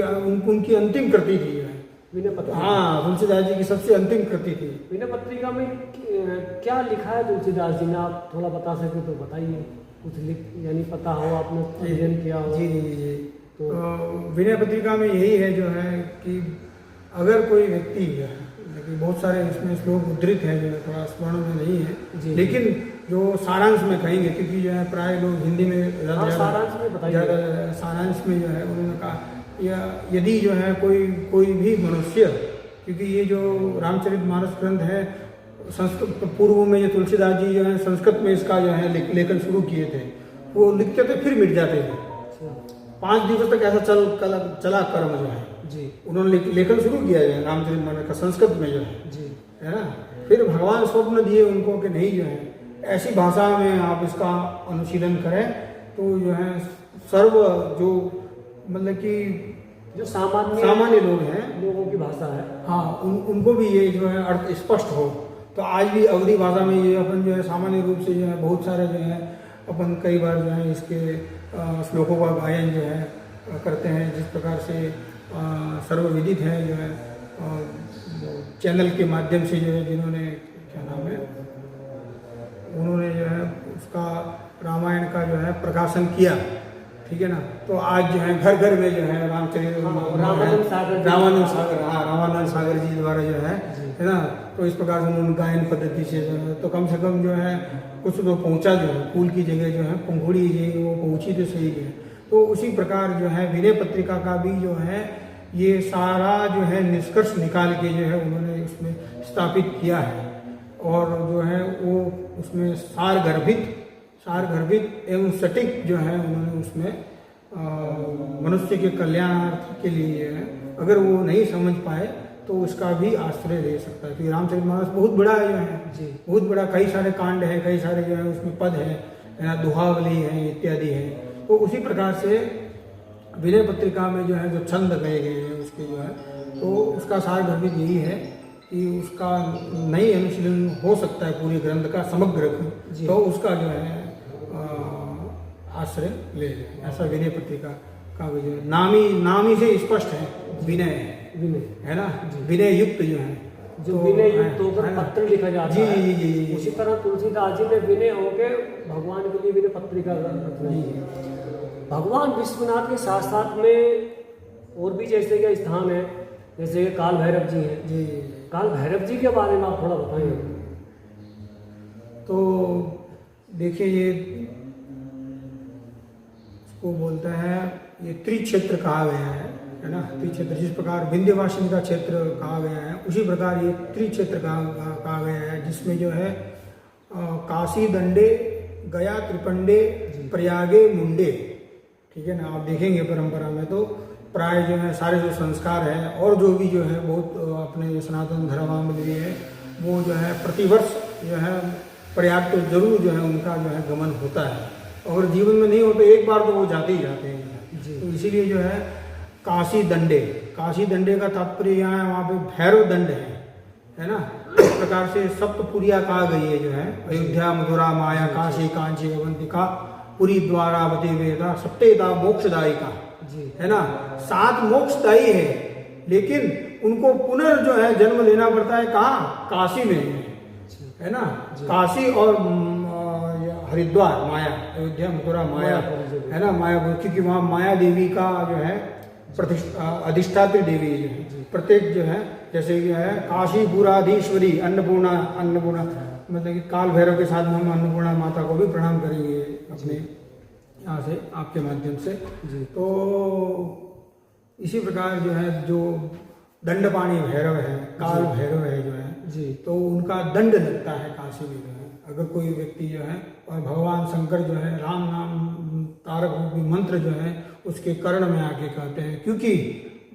उनकी अंतिम कृति थी जो है विनय पत्रिका। हाँ, तुलसीदास जी की सबसे अंतिम कृति थी। विनय पत्रिका में क्या लिखा है तुलसीदास जी ने, आप थोड़ा बता सके तो बताइए, कुछ यानी पता हो, आपने अध्ययन किया हो। जी जी जी। तो विनय पत्रिका में यही है जो है कि अगर कोई व्यक्ति है, लेकिन बहुत सारे इसमें श्लोक उद्धृत हैं जो है थोड़ा स्मरण में नहीं है, लेकिन जो सारांश में कहेंगे, क्योंकि जो है प्राय लोग हिंदी में ज़्यादा सारांश में जो है उन्होंने कहा यदि जो है कोई भी मनुष्य, क्योंकि ये जो रामचरितमानस ग्रंथ है संस्कृत पूर्व में ये तुलसीदास जी जो है संस्कृत में इसका जो है लेखन शुरू किए थे, वो लिखते थे फिर मिट जाते थे। 5 दिवस तक ऐसा चला क्रम जो है जी, उन्होंने लेखन शुरू किया है रामचरितमानस का संस्कृत में जो है जी, है ना। फिर भगवान स्वप्न दिए उनको कि नहीं जो है ऐसी भाषा में आप इसका अनुशीलन करें, तो जो है सर्व जो मतलब कि जो सामान्य लोग हैं, लोगों की भाषा है, हाँ, उनको भी ये जो है अर्थ स्पष्ट हो। तो आज भी अवधि भाषा में ये अपन जो है सामान्य रूप से जो है बहुत सारे जो है अपन कई बार जो है इसके श्लोकों का गायन जो है करते हैं, जिस प्रकार से सर्वविदित है जो है चैनल के माध्यम से जो है जिन्होंने क्या नाम है उन्होंने जो है उसका रामायण का जो है प्रकाशन किया, ठीक है ना। तो आज जो है घर घर में जो है रामानंद सागर जी द्वारा जो है ना, तो इस प्रकार से उन्होंने गायन पद्धति से जो है तो कम से कम जो है कुछ तो पहुंचा जो है, फूल की जगह जो है पंखुड़ी जी वो पहुंची तो सही है। तो उसी प्रकार जो है विनय पत्रिका का भी जो है ये सारा जो है निष्कर्ष निकाल के जो है उन्होंने उसमें स्थापित किया है, और जो है वो उसमें सारगर्भित एवं सटीक जो है उन्होंने उसमें मनुष्य के कल्याणार्थ के लिए है, अगर वो नहीं समझ पाए तो उसका भी आश्रय ले सकता है। क्योंकि रामचरितमानस बहुत बड़ा है जो है जी, बहुत बड़ा, कई सारे कांड है, कई सारे जो है उसमें पद है ना, दुहावली है इत्यादि है। तो उसी प्रकार से विनय पत्रिका में जो है जो छंद गए गए हैं उसके जो है, तो उसका सारगर्भित यही है कि उसका नई अनुशीलन हो सकता है पूरे ग्रंथ का समग्र, तो उसका जो है आश्रय ले लें, ऐसा विनय पत्रिका का जो नाम ही से स्पष्ट है, विनय है ना, विनय युक्त जो है, जो विनय युक्त होकर पत्र लिखा जाता है। जी। उसी तरह तुलसीदास जी ने विनय होकर भगवान के लिए विनय पत्रिका रचना की। भगवान विश्वनाथ के साथ साथ में और भी जैसे के स्थान है, जैसे काल भैरव जी हैं जी। काल भैरव जी के बारे में आप थोड़ा बताएं। तो देखिए ये उसको बोलता है, ये त्रिक्षेत्र कहा गया है ना, त्रिक्षेत्र जिस प्रकार विंध्यवासिनी का क्षेत्र कहा गया है उसी प्रकार ये त्रिक्षेत्र कहा गया है, जिसमें जो है काशी दंडे, गया त्रिपंडे, प्रयागे मुंडे, ठीक है ना। आप देखेंगे परंपरा में तो प्राय जो है सारे जो संस्कार है और जो भी जो है बहुत अपने सनातन धर्मावलंबी है वो जो है प्रतिवर्ष जो है प्रयाग तो जरूर जो है उनका जो है गमन होता है, और जीवन में नहीं हो तो एक बार तो वो जाते ही जाते हैं। तो इसीलिए जो है काशी दंडे का तात्पर्य यहाँ है वहाँ पे भैरव दंड है ना। इस प्रकार से सप्तपुरिया कहा गई है जो है, अयोध्या, मथुरा, माया, काशी, कांची, अवंतिका, पुरी, द्वारावती, वेदा, सप्तेता मोक्षदायिका है ना। 7 मोक्षदायी है, लेकिन उनको पुनर् जो है जन्म लेना पड़ता है कहाँ, काशी में है ना। काशी और हरिद्वार, माया, अयोध्या, मथुरा, माया है ना, मायापुर, क्योंकि वहाँ माया देवी का जो है अधिष्ठात्री देवी जो है, प्रत्येक जो है जैसे कि है काशीपुराधीश्वरी अन्नपूर्णा मतलब कि काल भैरव के साथ हम अन्नपूर्णा माता को भी प्रणाम करेंगे अपने यहाँ से आपके माध्यम से। तो इसी प्रकार जो है जो दंडपाणी भैरव है, काल भैरव है जो है, जी तो उनका दंड लगता है काशी में जो है। अगर कोई व्यक्ति जो है, और भगवान शंकर जो है राम नाम तारक रूपी मंत्र जो है उसके कर्ण में आके कहते हैं, क्योंकि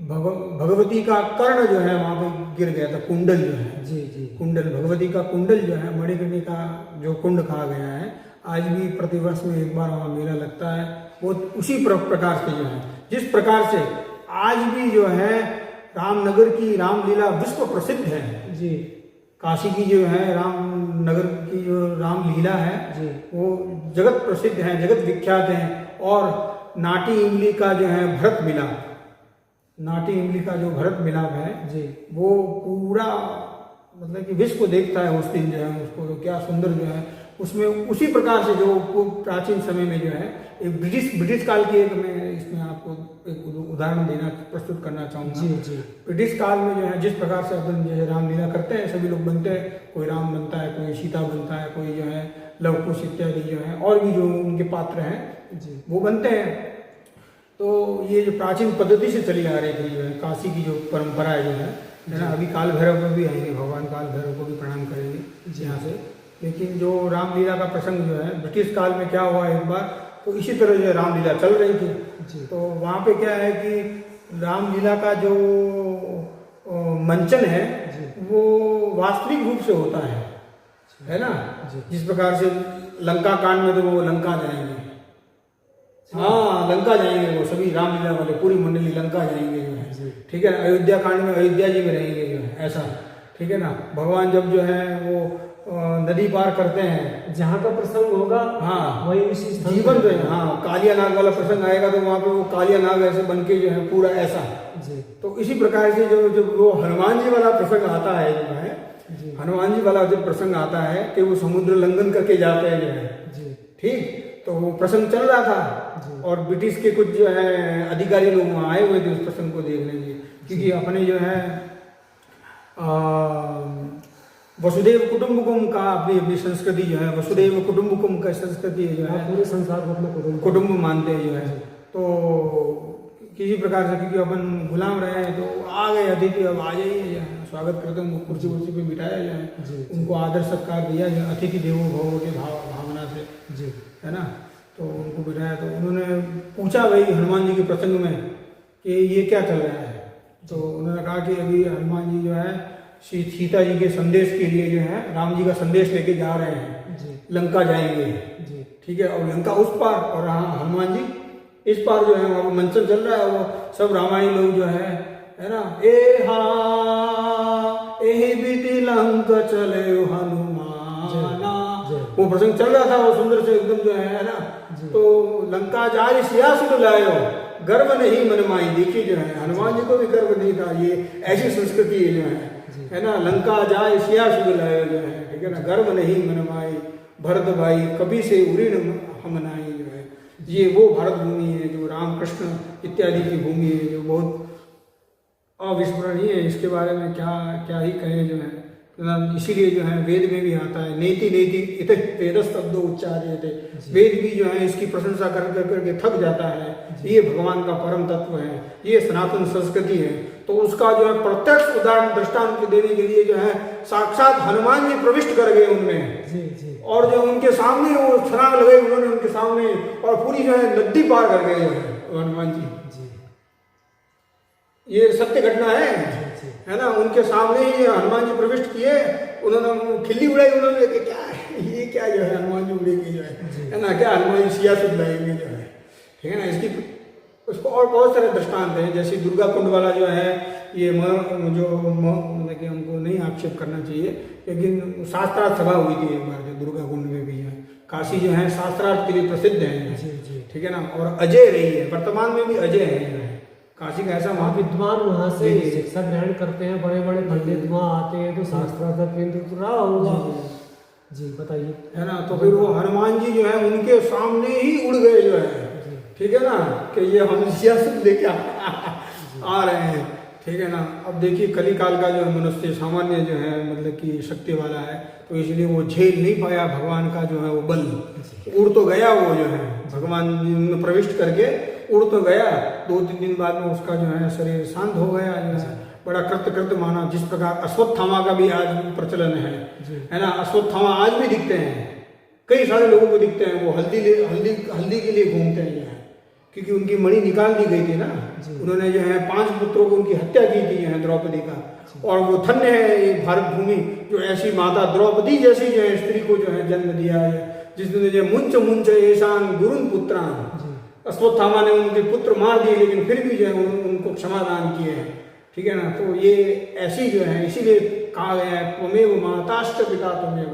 भगवती का कर्ण जो है वहाँ पे गिर गया था, कुंडल जो है, जी जी कुंडल भगवती का कुंडल जो है, मणिकर्णिका का जो कुंड कहा गया है, आज भी प्रतिवर्ष में एक बार वहाँ मेला लगता है। वो उसी प्रकार से जो है, जिस प्रकार से आज भी जो है रामनगर की रामलीला विश्व प्रसिद्ध है। जी काशी की जो है रामनगर की जो रामलीला है जी वो जगत प्रसिद्ध है, जगत विख्यात है। और नाटी इमली का जो है भरत मिलाप, नाटी इमली का जो भरत मिलाप है जी वो पूरा मतलब कि विश्व देखता है उस दिन जो है उसको, तो क्या सुंदर जो है उसमें उसी प्रकार से जो प्राचीन समय में जो है एक ब्रिटिश काल की एक मैं इसमें आपको एक उदाहरण देना प्रस्तुत करना चाहूँगा। जी जी ब्रिटिश काल में जो है जिस प्रकार से अपन जो है रामलीला करते हैं, सभी लोग बनते हैं, कोई राम बनता है, कोई सीता बनता है, कोई जो है लव कुश इत्यादि जो है और भी जो उनके पात्र हैं जी वो बनते हैं। तो ये जो प्राचीन पद्धति से चली आ रही थी जो है काशी की जो परंपरा है जो है ना, अभी काल भैरव में भी आएंगे, भगवान काल भैरव को भी प्रणाम करेंगे यहाँ से। लेकिन जो रामलीला का प्रसंग जो है ब्रिटिश काल में क्या हुआ एक बार, तो इसी तरह जो है रामलीला चल रही थी। जी तो वहाँ पे क्या है कि रामलीला का जो मंचन है वो वास्तविक रूप से होता है ना। जिस प्रकार से लंका कांड में तो वो लंका जाएंगे, हाँ लंका जाएंगे वो सभी रामलीला वाले, पूरी मंडली लंका जाएंगे जो है, ठीक है ना। अयोध्या कांड में अयोध्या जी में रहेंगे जो है ऐसा, ठीक है ना। भगवान जब जो है वो नदी पार करते हैं, जहाँ का प्रसंग होगा हाँ वही उसी स्थान जीवन जो है, हाँ कालिया नाग वाला प्रसंग आएगा तो वहाँ पे वो कालिया नाग ऐसे बन के जो है पूरा ऐसा। जी तो इसी प्रकार से जो वो हनुमान जी वाला प्रसंग आता है जो है, हनुमान जी वाला जब प्रसंग आता है कि वो समुद्र लंघन करके जाते हैं जो है, जी ठीक। तो वो प्रसंग चल रहा था और ब्रिटिश के कुछ जो है अधिकारी लोग वहाँ आए हुए थे उस प्रसंग को देखने के लिए, क्योंकि अपने जो है वसुदेव कुटुंबकम का अपनी संस्कृति जो है, वसुदेव कुटुंबकम का संस्कृति जो है, पूरे संसार को अपना कुटुंब मानते हैं जो है। तो किसी प्रकार से क्योंकि अपन गुलाम रहे हैं तो आ गए अतिथि, अब आ जाइए, स्वागत करते हैं, कुर्सी वुर्सी पे बिठाया जाए, उनको आदर सत्कार दिया जाए, अतिथि देवो भव के भावना से जी है ना। तो उनको बिठाया तो उन्होंने पूछा भाई हनुमान जी के प्रसंग में कि ये क्या चल रहा है। तो उन्होंने कहा कि अभी हनुमान जी जो है सीता जी के संदेश के लिए जो है राम जी का संदेश लेके जा रहे हैं, लंका जाएंगे, ठीक है। और लंका उस पार और हनुमान जी इस पार जो है वहाँ मंचन चल रहा है, वो सब रामायणी लोग जो है ना, ए हा ए बीती लंका चले हनुमाना, वो प्रसंग चल रहा था, वो सुंदर से एकदम जो है ना। तो लंका जाए सिया सुन लायो गर्व नहीं मन माई, देखिए जो है हनुमान जी को भी गर्व नहीं था, ये ऐसी संस्कृति जो है ना। लंका जाए सिया सुन लायो जो है, ठीक है ना, गर्व नहीं मन माई भरत भाई कभी से उरीण हमनाई जो है। ये वो भारत भूमि है जो रामकृष्ण इत्यादि की भूमि है, जो बहुत अविस्मरणीय है। इसके बारे में क्या क्या ही कहें जो है। इसीलिए जो है वेद में भी आता है नेति नेति इत वेदस्तब्दो उच्चार्य थे, वेद भी जो है इसकी प्रशंसा कर करके थक जाता है। ये भगवान का परम तत्व है, ये सनातन संस्कृति है। तो उसका जो है प्रत्यक्ष उदाहरण दृष्टांत देने के लिए जो है साक्षात हनुमान जी प्रविष्ट कर गए उनमें, और जो उनके सामने वो छलांग लगाई उन्होंने उनके सामने, और पूरी जो है नदी पार कर गए हनुमान जी। ये सत्य घटना है ना। उनके सामने ही हनुमान जी प्रविष्ट किए, उन्होंने खिल्ली उड़ाई, उन्होंने कि क्या ये क्या जो है हनुमान जी उड़ेंगे जो है ना, क्या हनुमान जी सिया सुध लाएंगे जो है, ठीक है ना। इसकी उसको और बहुत सारे दृष्टांत हैं, जैसे दुर्गा कुंड वाला जो है ये जो मतलब कि हमको नहीं आक्षेप करना चाहिए, लेकिन शास्त्रार्थ सभा हुई थी एक बार जो दुर्गा कुंड में भी है। काशी जो है शास्त्रार्थ के लिए प्रसिद्ध है, ठीक है ना, और अजय रही है, वर्तमान में भी अजय है। काशी का ऐसा विद्वान वहाँ से शिक्षा ग्रहण करते हैं, बड़े बड़े पंडित वहाँ आते हैं, तो शास्त्रार्थ का केंद्र तो रहा होगा। जी बताइए, है ना। तो फिर वो हनुमान जी जो है उनके सामने ही उड़ गए जो है, ठीक है ना, कि ये हम सियासत लेके आ रहे हैं, ठीक है ना। अब देखिए कली काल का जो मनुष्य सामान्य जो है मतलब कि शक्ति वाला है, तो इसलिए वो झेल नहीं पाया भगवान का जो है वो बल, उड़ तो गया वो जो है भगवान में प्रविष्ट करके उड़ तो गया, 2-3 दिन बाद में उसका जो है शरीर शांत हो गया जो है, बड़ा कृत माना। जिस प्रकार अश्वत्थामा का भी आज प्रचलन है ना, अश्वत्थामा आज भी दिखते हैं, कई सारे लोगों को दिखते हैं, वो हल्दी के लिए घूमते हैं यहाँ, क्योंकि उनकी मणि निकाल दी गई थी ना, उन्होंने जो है 5 पुत्रों को उनकी हत्या की थी यहाँ द्रौपदी का। और वो धन्य है ये भारत भूमि जो ऐसी माता द्रौपदी जैसी जो है स्त्री को जो है जन्म दिया है, जिसने जो मुंच मुंच ऐशान गुरुन पुत्रान, अश्वत्थामा ने उनके पुत्र मार दिए लेकिन फिर भी जो है उनको क्षमादान किए हैं, ठीक है ना। तो ये ऐसी जो है, इसीलिए कहा गया है त्वमेव माताश्च पिता त्वमेव,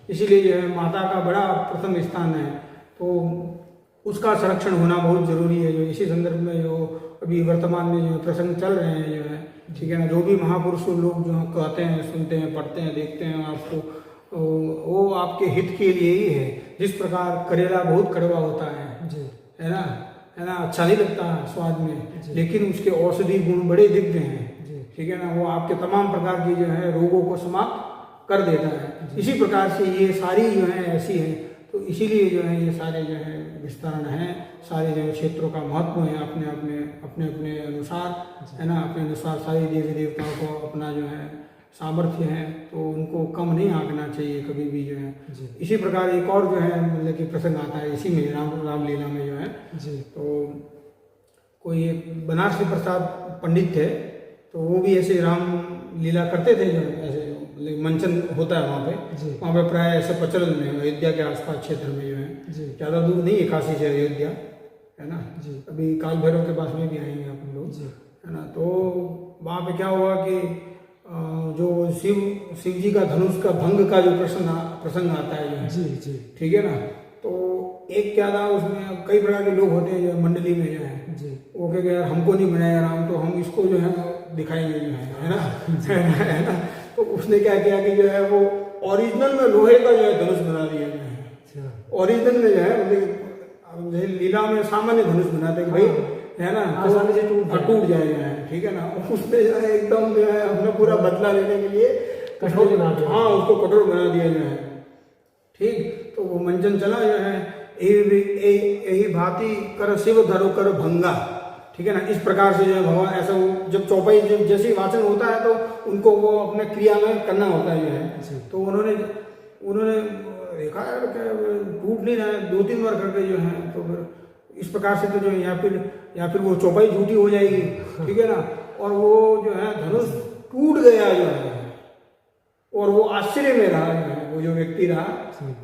इसीलिए जो है माता का बड़ा प्रथम स्थान है, तो उसका संरक्षण होना बहुत जरूरी है। जो इसी संदर्भ में जो अभी वर्तमान में जो प्रसंग चल रहे हैं जो है, ठीक है ना, जो भी महापुरुष लोग जो कहते हैं, सुनते हैं, पढ़ते हैं, देखते हैं आपको, वो आपके हित के लिए ही है। जिस प्रकार करेला बहुत कड़वा होता है ना, है ना, अच्छा नहीं लगता स्वाद में, लेकिन उसके औषधि गुण बड़े दिव्य हैं, ठीक है ना, वो आपके तमाम प्रकार की जो है रोगों को समाप्त कर देता है। इसी प्रकार से ये सारी जो है ऐसी है, तो इसीलिए जो है ये सारे जो है विस्तरण हैं, सारे जो है क्षेत्रों का महत्व है अपने अपने अनुसार, है ना, अपने अनुसार सारी देवी देवताओं को अपना जो है सामर्थ्य है, तो उनको कम नहीं आंकना चाहिए कभी भी जो है। इसी प्रकार एक और जो है मतलब कि प्रसंग आता है इसी में रामलीला में जो है, तो कोई एक बनारसी प्रसाद पंडित थे, तो वो भी ऐसे राम लीला करते थे, जो ऐसे मंचन होता है वहाँ पे प्राय ऐसे प्रचलन में अयोध्या के आसपास क्षेत्र में जो है, ज़्यादा दूर नहीं है काशी से अयोध्या, है ना, अभी काल भैरव के पास में भी आएंगे आप लोग, है ना। तो वहाँ पे क्या हुआ कि जो शिव जी का धनुष का भंग का जो प्रसंग आता है जो है, ठीक है ना, तो एक क्या था उसमें कई प्रकार के लोग होते हैं जो मंडली में जो है, वो कह यार हमको नहीं बनाया राम, तो हम इसको जो है दिखाएंगे जो है ना, है ना। तो उसने क्या किया कि जो है वो ओरिजिनल में लोहे का जो है धनुष बना दिया जो है, ओरिजिनल में जो है मतलब लीला में सामान्य धनुष बनाते हैं भाई, है ना, आसानी से टूट जाएगा, ठीक है ना। उसने जो है एकदम जो है अपना पूरा बदला लेने के लिए कठोर बना दिया, हाँ उसको कठोर बना दिया जो है, ठीक। तो वो मंचन चला जो है, यही भांति कर शिव धरो कर भंगा, ठीक है ना। इस प्रकार से जो है भगवान ऐसा जब चौपाई जैसे वाचन होता है तो उनको वो अपने क्रिया में करना होता है जो है, तो उन्होंने देखा यार क्या टूट नहीं रहा है, 2-3 बार करके जो है, तो फिर इस प्रकार से तो जो या फिर वो चौपाई झूठी हो जाएगी, ठीक है ना। और वो जो है धनुष टूट गया जो है, और वो आश्चर्य में रहा जो है, वो जो व्यक्ति रहा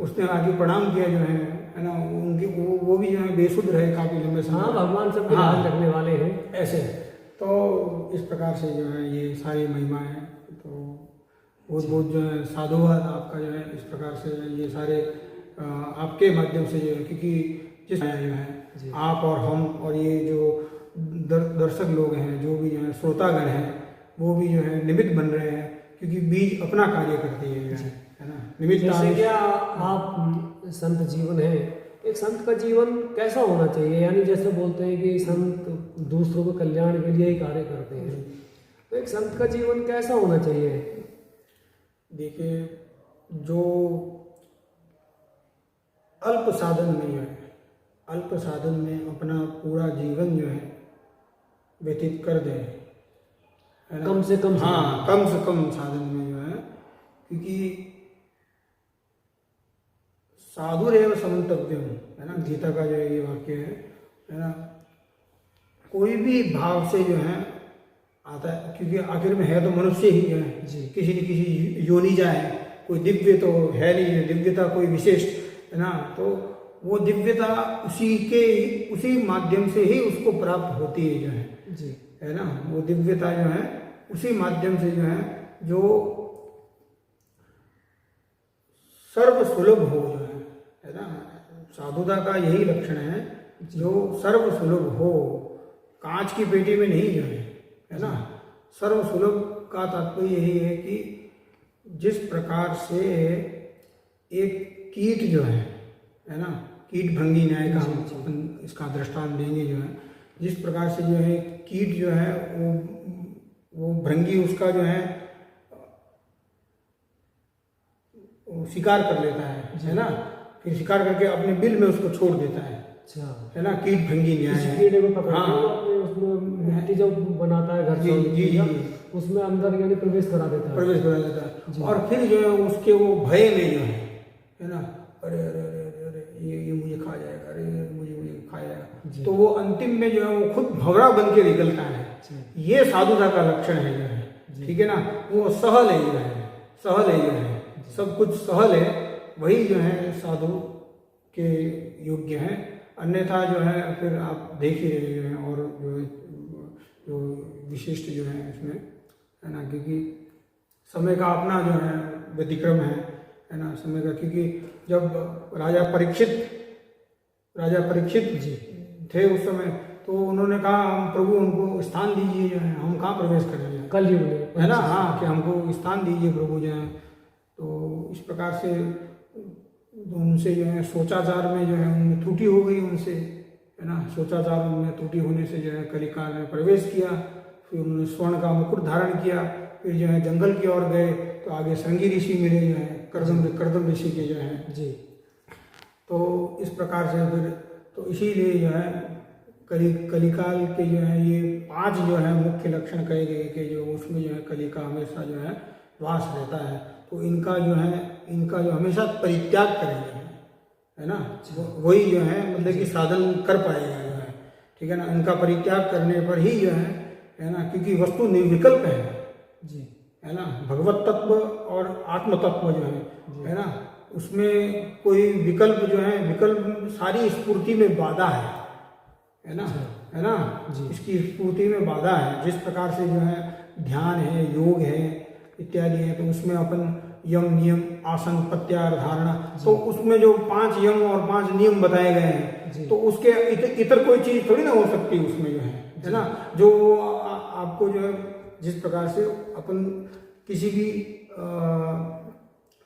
उसने आगे प्रणाम किया जो है ना, उनकी वो भी जो है बेसुध रहे काफी लंबे समय। हाँ, भगवान सबके ध्यान रखने वाले हैं ऐसे। तो इस प्रकार से जो है ये सारी महिमा है, तो बहुत जो है साधुवाद आपका जो है, इस प्रकार से ये सारे आपके माध्यम से जो है, क्योंकि जिस जो है आप और हम और ये जो दर्शक लोग हैं, जो भी जो है श्रोतागण हैं, वो भी जो है निमित्त बन रहे हैं, क्योंकि बीज अपना कार्य करती है ना, निमित्त। जैसे क्या आप संत जीवन है, एक संत का जीवन कैसा होना चाहिए, यानी जैसे बोलते हैं कि संत दूसरों के कल्याण के लिए ही कार्य करते हैं, तो एक संत का जीवन कैसा होना चाहिए? देखिए, जो अल्प साधन में जो है, अल्प साधन में अपना पूरा जीवन जो है व्यतीत कर दे, है ना, कम से कम, हाँ कम से कम साधन में जो है, क्योंकि साधुरेव समन्तव्यम, है ना, गीता का जो ये वाक्य है ना, कोई भी भाव से जो है आता है, क्योंकि आखिर में है तो मनुष्य ही है, किसी न किसी योनि जाए, कोई दिव्य तो है नहीं, दिव्यता कोई विशेष, है ना, तो वो दिव्यता उसी माध्यम से ही उसको प्राप्त होती है जो है ना, वो दिव्यता जो है उसी माध्यम से जो है, जो सर्व सुलभ हो जो है ना, साधुता का यही लक्षण है, जो सर्व सुलभ हो, कांच की पेटी में नहीं जो है ना। सर्व सुलभ का तात्पर्य यही है कि जिस प्रकार से एक कीट जो है ना, कीट भंगी न्याय का हम इसका दृष्टांत देंगे जो है, जिस प्रकार से जो है कीट जो है वो भृंगी उसका जो है शिकार कर लेता है ना, फिर शिकार करके अपने बिल में उसको छोड़ देता है, अच्छा, है ना, कीट भंगी न्याय इस है। कीड़े को पकड़ते हाँ। हैं अपने, उसमें मिट्टी जो बनाता है घर जी, से जी, मिट्टी का, जी। उसमें अंदर यानी प्रवेश करा देता है। प्रवेश करा देता है। जी। और फिर जो है उसके वो भय में जो है ना, अरे अरे अरे अरे अरे ये मुझे खा जाएगा, अरे मुझे खा जाएगा। जी। तो वो अंतिम में जो है वो खुद भवरा बन के निकलता है। जी। ये साधुता का लक्षण है जो है, जी। ठीक है ना। वो सहल है जो है, सहल है जो है, सब कुछ सहल है, वही जो है साधु के योग्य है। अन्यथा जो है फिर आप देख ही रहे हैं, और जो विशिष्ट जो है इसमें, है ना, क्योंकि समय का अपना जो है व्यतिक्रम है ना, समय का। क्योंकि जब राजा परीक्षित जी। थे उस समय, तो उन्होंने कहा हम प्रभु हमको स्थान दीजिए, जो है हम कहाँ प्रवेश करेंगे, कलयुग में, है ना। हाँ, कि हमको स्थान दीजिए प्रभु जो है। तो इस प्रकार से उनसे जो है सोचाचार में जो है उनमें त्रुटि हो गई उनसे, है ना। सोचाचार में त्रुटि होने से जो है कलिकाल में प्रवेश किया। फिर उन्होंने स्वर्ण का मुकुट धारण किया। फिर जो है जंगल की ओर गए, तो आगे संगी ऋषि मिले जो है, कर्दम ऋषि के जो है जी। तो इस प्रकार से फिर, तो इसीलिए जो है कलिकाल के जो है ये 5 जो है मुख्य लक्षण कहे गए कि जो उसमें जो है कली का हमेशा जो है वास रहता है। तो इनका जो हमेशा परित्याग करेंगे, है ना। वही जो है मतलब कि साधन कर पाएगा जो है, ठीक है ना। इनका परित्याग करने पर ही जो है ना, क्योंकि वस्तु निर्विकल्प है जी, है ना। भगवत तत्व और आत्म तत्व जो है ना, उसमें कोई विकल्प जो है, विकल्प सारी स्फूर्ति में बाधा है ना, है ना। इसकी स्फूर्ति में बाधा है। जिस प्रकार से जो है ध्यान है, योग है इत्यादि है, तो उसमें अपन यम नियम आसन प्रत्याहार धारणा, तो उसमें जो 5 यम और 5 नियम बताए गए हैं, तो उसके इतर कोई चीज थोड़ी ना हो सकती उसमें जो है ना। जो आपको जो है जिस प्रकार से अपन किसी भी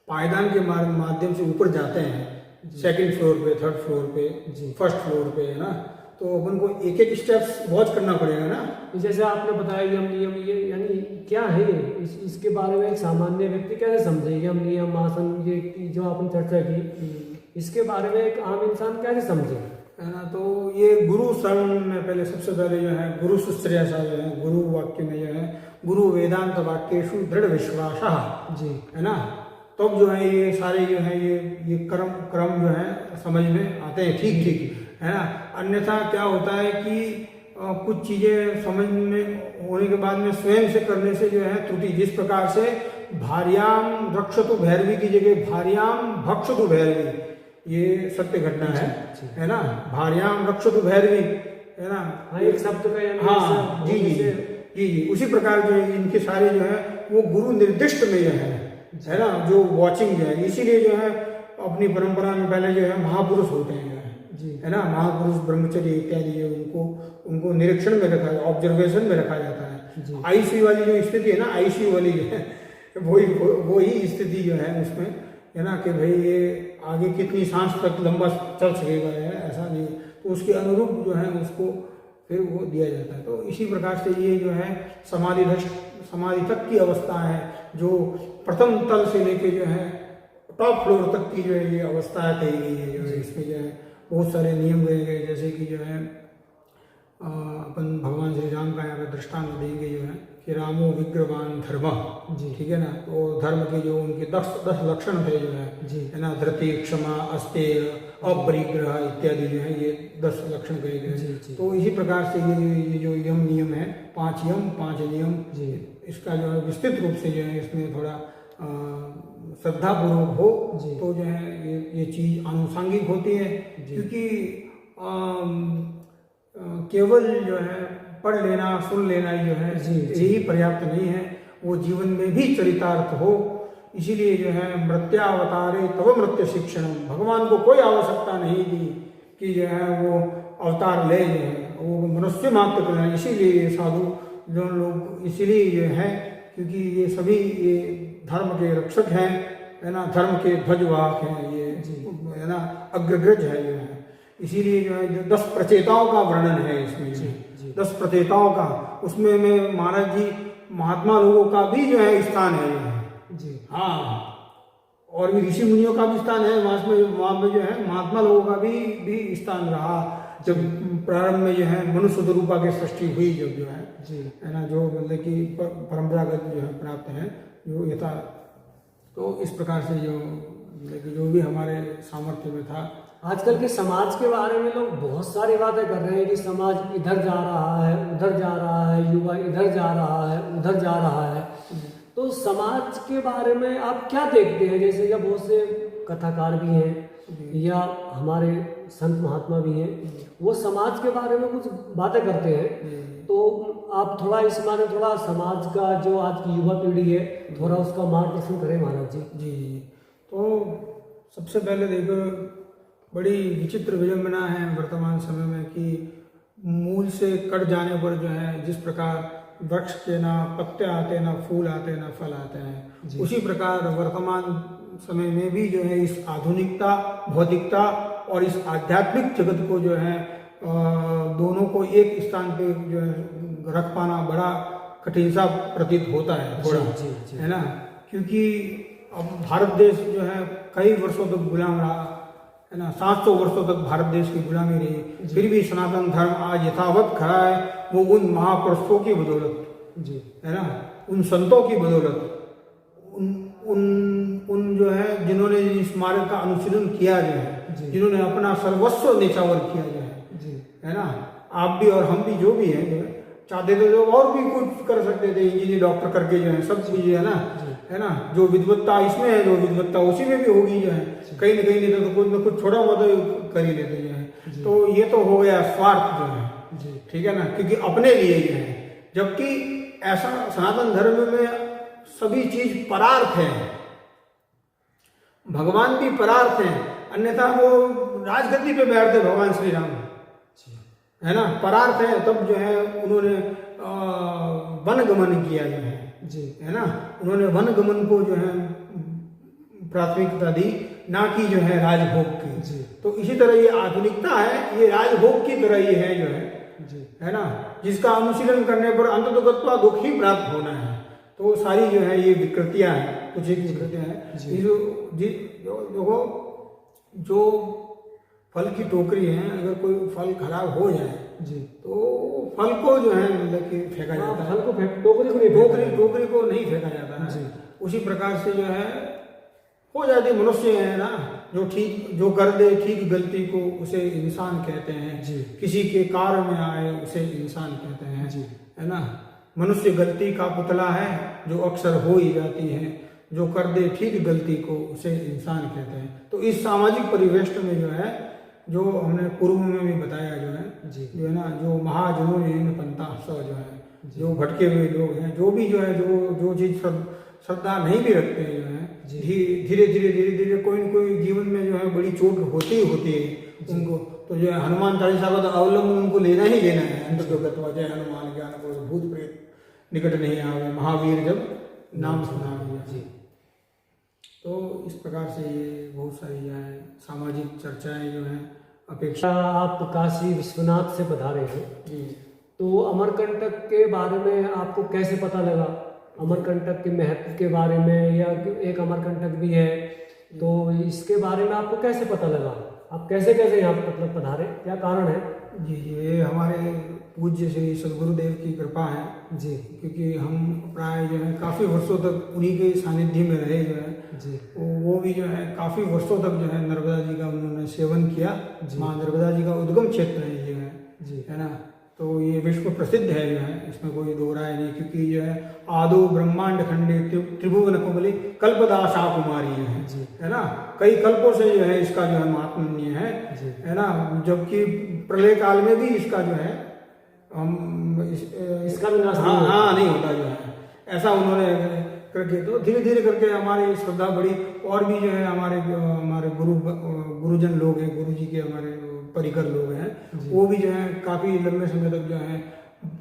पायदान के माध्यम से ऊपर जाते हैं, 2nd फ्लोर पे, 3rd फ्लोर पे, 1st फ्लोर पे, है ना, तो अपन को एक एक स्टेप्स वॉच करना पड़ेगा ना। जैसे आपने बताया यम नियम, ये यानी क्या है ये, इसके बारे में एक सामान्य व्यक्ति कैसे समझे? यम नियम आसन ये जो आपने चर्चा की, इसके बारे में एक आम इंसान कैसे समझे, है ना। तो ये गुरु शरण में पहले सबसे पहले जो है गुरु सुश्रेयसा जो है, गुरु वाक्य में जो है गुरु वेदांत वाक्येषु दृढ़ विश्वासः जी, है ना। तब जो है ये सारे जो है ये क्रम जो है समझ में आते हैं, ठीक है ना। अन्यथा क्या होता है कि कुछ चीजें समझ में होने के बाद में स्वयं से करने से जो है त्रुटि, जिस प्रकार से भार्याम रक्षतु भैरवी की जगह भार्याम भक्षतु भैरवी, ये सत्य घटना है ना। भार्याम रक्षतु भैरवी, है ना। एक शब्द का यानी, हाँ जी, उसी प्रकार जो है इनके सारे जो है वो गुरु निर्दिष्ट में जो है ना, जो वॉचिंग जो है। इसीलिए जो है अपनी परंपरा में पहले जो है महापुरुष होते हैं है ना, महापुरुष ब्रह्मचर्य इत्यादि उनको निरीक्षण में रखा, ऑब्जर्वेशन में रखा जाता है। आईसीयू वाली जो स्थिति है ना, आईसीयू वाली जो है वही स्थिति जो है उसमें, है ना, कि भाई ये आगे कितनी सांस तक लंबा चल सकेगा, है ऐसा नहीं, तो उसके अनुरूप जो है उसको फिर वो दिया जाता है। तो इसी प्रकार से ये जो है समाधि तक की अवस्था है, जो प्रथम तल से लेके जो है टॉप फ्लोर तक की जो है ये अवस्था कही गई है। जो है इसमें जो है बहुत सारे नियम गए गए, जैसे कि जो है अपन भगवान श्री राम का यहाँ पे दृष्टांत देंगे जो है कि रामो विग्रवान धर्म, ठीक है ना। तो धर्म के जो उनके 10 लक्षण थे जो है ना, धृति, क्षमा, अस्तेय, अपरिग्रह इत्यादि जो है ये 10 लक्षण कहे गए। तो इसी प्रकार से ये जो यम नियम है, 5 यम 5 नियम, इसका जो है विस्तृत रूप से जो है इसमें थोड़ा श्रद्धापूर्वक हो तो जो है ये चीज आनुषांगिक होती है। क्योंकि केवल जो है पढ़ लेना सुन लेना ही जो है यही पर्याप्त नहीं है, वो जीवन में भी चरितार्थ हो। इसीलिए जो है मृत्यावतारे तव मृत्य शिक्षण, भगवान को कोई आवश्यकता नहीं थी कि जो है वो अवतार ले, जो है वो मनुष्य मात्र करना। इसीलिए ये साधु जो लोग इसीलिए ये है क्योंकि ये सभी ये धर्म के रक्षक हैं, है ना, धर्म के ध्वजवाहक हैं, ये है ना, अग्रग्रज है ये है। इसीलिए जो है जो 10 प्रचेताओं का वर्णन है इसमें, 10 प्रचेताओं का, उसमें में महाराज जी महात्मा लोगों का भी जो है स्थान है जी। हाँ, और भी ऋषि मुनियों का भी स्थान है वहाँ पे जो है महात्मा लोगों का भी स्थान रहा। जब प्रारंभ में जो है मनुष्य स्वरूपा की सृष्टि हुई जब जो है ना, जो मतलब कि परंपरागत जो है प्राप्त है जो यथा, तो इस प्रकार से जो मतलब कि जो भी हमारे सामर्थ्य में था। आजकल के समाज के बारे में लोग बहुत सारी बातें कर रहे हैं कि समाज इधर जा रहा है, उधर जा रहा है, युवा इधर जा रहा है, उधर जा रहा है। तो समाज के बारे में आप क्या देखते हैं? जैसे कि बहुत से कथाकार भी हैं या हमारे संत महात्मा भी हैं, वो समाज के बारे में कुछ बातें करते हैं। तो आप थोड़ा इस बारे में थोड़ा समाज का जो आज की युवा पीढ़ी है थोड़ा उसका मार्गदर्शन करें महाराज जी। जी, तो सबसे पहले देखो बड़ी विचित्र विडंबना है वर्तमान समय में कि मूल से कट जाने पर जो है जिस प्रकार वृक्ष के ना पत्ते आते, ना फूल आते, ना फल आते हैं, उसी प्रकार वर्तमान समय में भी जो है इस आधुनिकता, भौतिकता और इस आध्यात्मिक जगत को जो है दोनों को एक स्थान पे जो है रख पाना बड़ा कठिन सा प्रतीत होता है थोड़ा, है ना, क्योंकि अब भारत देश जो है कई वर्षों तक गुलाम रहा, है ना, 700 वर्षों तक भारत देश की गुलामी रही, फिर भी सनातन धर्म आज यथावत खड़ा है। वो उन महापुरुषों की बदौलत जी, है ना, उन संतों की बदौलत, उन जो है जिन्होंने इस मार्ग का अनुशीलन किया जो है, जिन्होंने अपना सर्वस्व निछावर किया जो है ना। आप भी और हम भी जो भी हैं जो है चाहते थे जो और भी कुछ कर सकते थे, इंजीनियर डॉक्टर करके जो है सब चीजें है ना, जो विद्वत्ता इसमें है जो विद्वत्ता उसी में भी होगी जो है, कहीं न कहीं नहीं तो कुछ न कुछ छोटा बहुत कर ही लेते जो है। तो ये तो हो गया स्वार्थ जो है, ठीक है ना, क्योंकि अपने लिए ही है, जबकि ऐसा सनातन धर्म में सभी चीज परार्थ है, भगवान भी परार्थ है, अन्यथा वो राजगद्दी पे बैठते भगवान श्री राम, है ना, परार्थ है, तब जो है उन्होंने वन गमन किया जो है जी, है ना, उन्होंने वन गमन को जो है प्राथमिकता दी, ना कि जो है राजभोग की जी। तो इसी तरह ये आधुनिकता है, ये राजभोग की तरह ही है जो है ना, जिसका अनुशीलन करने पर अंततोगत्वा दुख ही प्राप्त होना है। तो सारी जो है ये विकृतियां हैं, कुछ एक विकृतियां हैं देखो, जो फल की टोकरी है, अगर कोई फल खराब हो जाए जी, तो फल को जो है मतलब कि फेंका जाता है, फल को टोकरी को नहीं फेंका जाता है। उसी प्रकार से जो है हो जाती मनुष्य है ना, जो कर दे ठीक गलती को उसे इंसान कहते हैं जी, किसी के कार्य में आए उसे इंसान कहते हैं जी, है ना। मनुष्य गलती का पुतला है जो अक्सर हो ही जाती है, जो कर दे ठीक गलती को उसे इंसान कहते हैं। तो इस सामाजिक परिवेश में जो है, जो हमने पूर्व में भी बताया जो है जी, जो है ना, जो महाजनों पंथा जो है, जो भटके हुए लोग हैं, जो भी जो है जो चीज श्रद्धा नहीं भी रखते हैं जो है, धीरे धीरे कोई न कोई जीवन में जो है बड़ी चोट होती है उनको, तो जो है हनुमान चालीसा का तो अवलंबन उनको लेना ही लेना है। अंतर्गतवा जय हनुमान ज्ञान को भूत प्रेत निकट नहीं आवे, महावीर जब नाम सुना जी। तो इस प्रकार से ये बहुत सारी जो है सामाजिक चर्चाएं जो है अपेक्षा। आप काशी विश्वनाथ से पधारे हैं जी, तो अमरकंटक के बारे में आपको कैसे पता लगा? अमरकंटक के महत्व के बारे में, या एक अमरकंटक भी है, तो इसके बारे में आपको कैसे पता लगा? आप कैसे यहाँ मतलब पधारे, क्या कारण है? जी, ये हमारे पूज्य श्री सदगुरुदेव की कृपा है जी, क्योंकि हम प्राय जो है काफ़ी वर्षों तक उन्हीं के सानिध्य में रहे जो है जी। वो भी जो है काफ़ी वर्षों तक जो है नर्मदा जी का उन्होंने सेवन किया। माँ नर्मदा जी का उद्गम क्षेत्र है ये जी, है ना। तो ये विश्व प्रसिद्ध है जो है, इसमें कोई दो राय नहीं, क्योंकि जो है आदो ब्रह्मांड खंडे त्रिभुवन कुमली कल्पदासा कुमारी है ना, कई कल्पों से जो है इसका जो है महात्म्य है ना, जबकि प्रलय काल में भी इसका जो है इसका विनाश नहीं होता जो है, ऐसा उन्होंने करके, तो धीरे धीरे करके हमारी श्रद्धा बढ़ी, और भी जो है हमारे गुरुजन लोग हैं, गुरु जी के हमारे परिकर लोग हैं, वो भी जो है काफ़ी लंबे समय तक जो है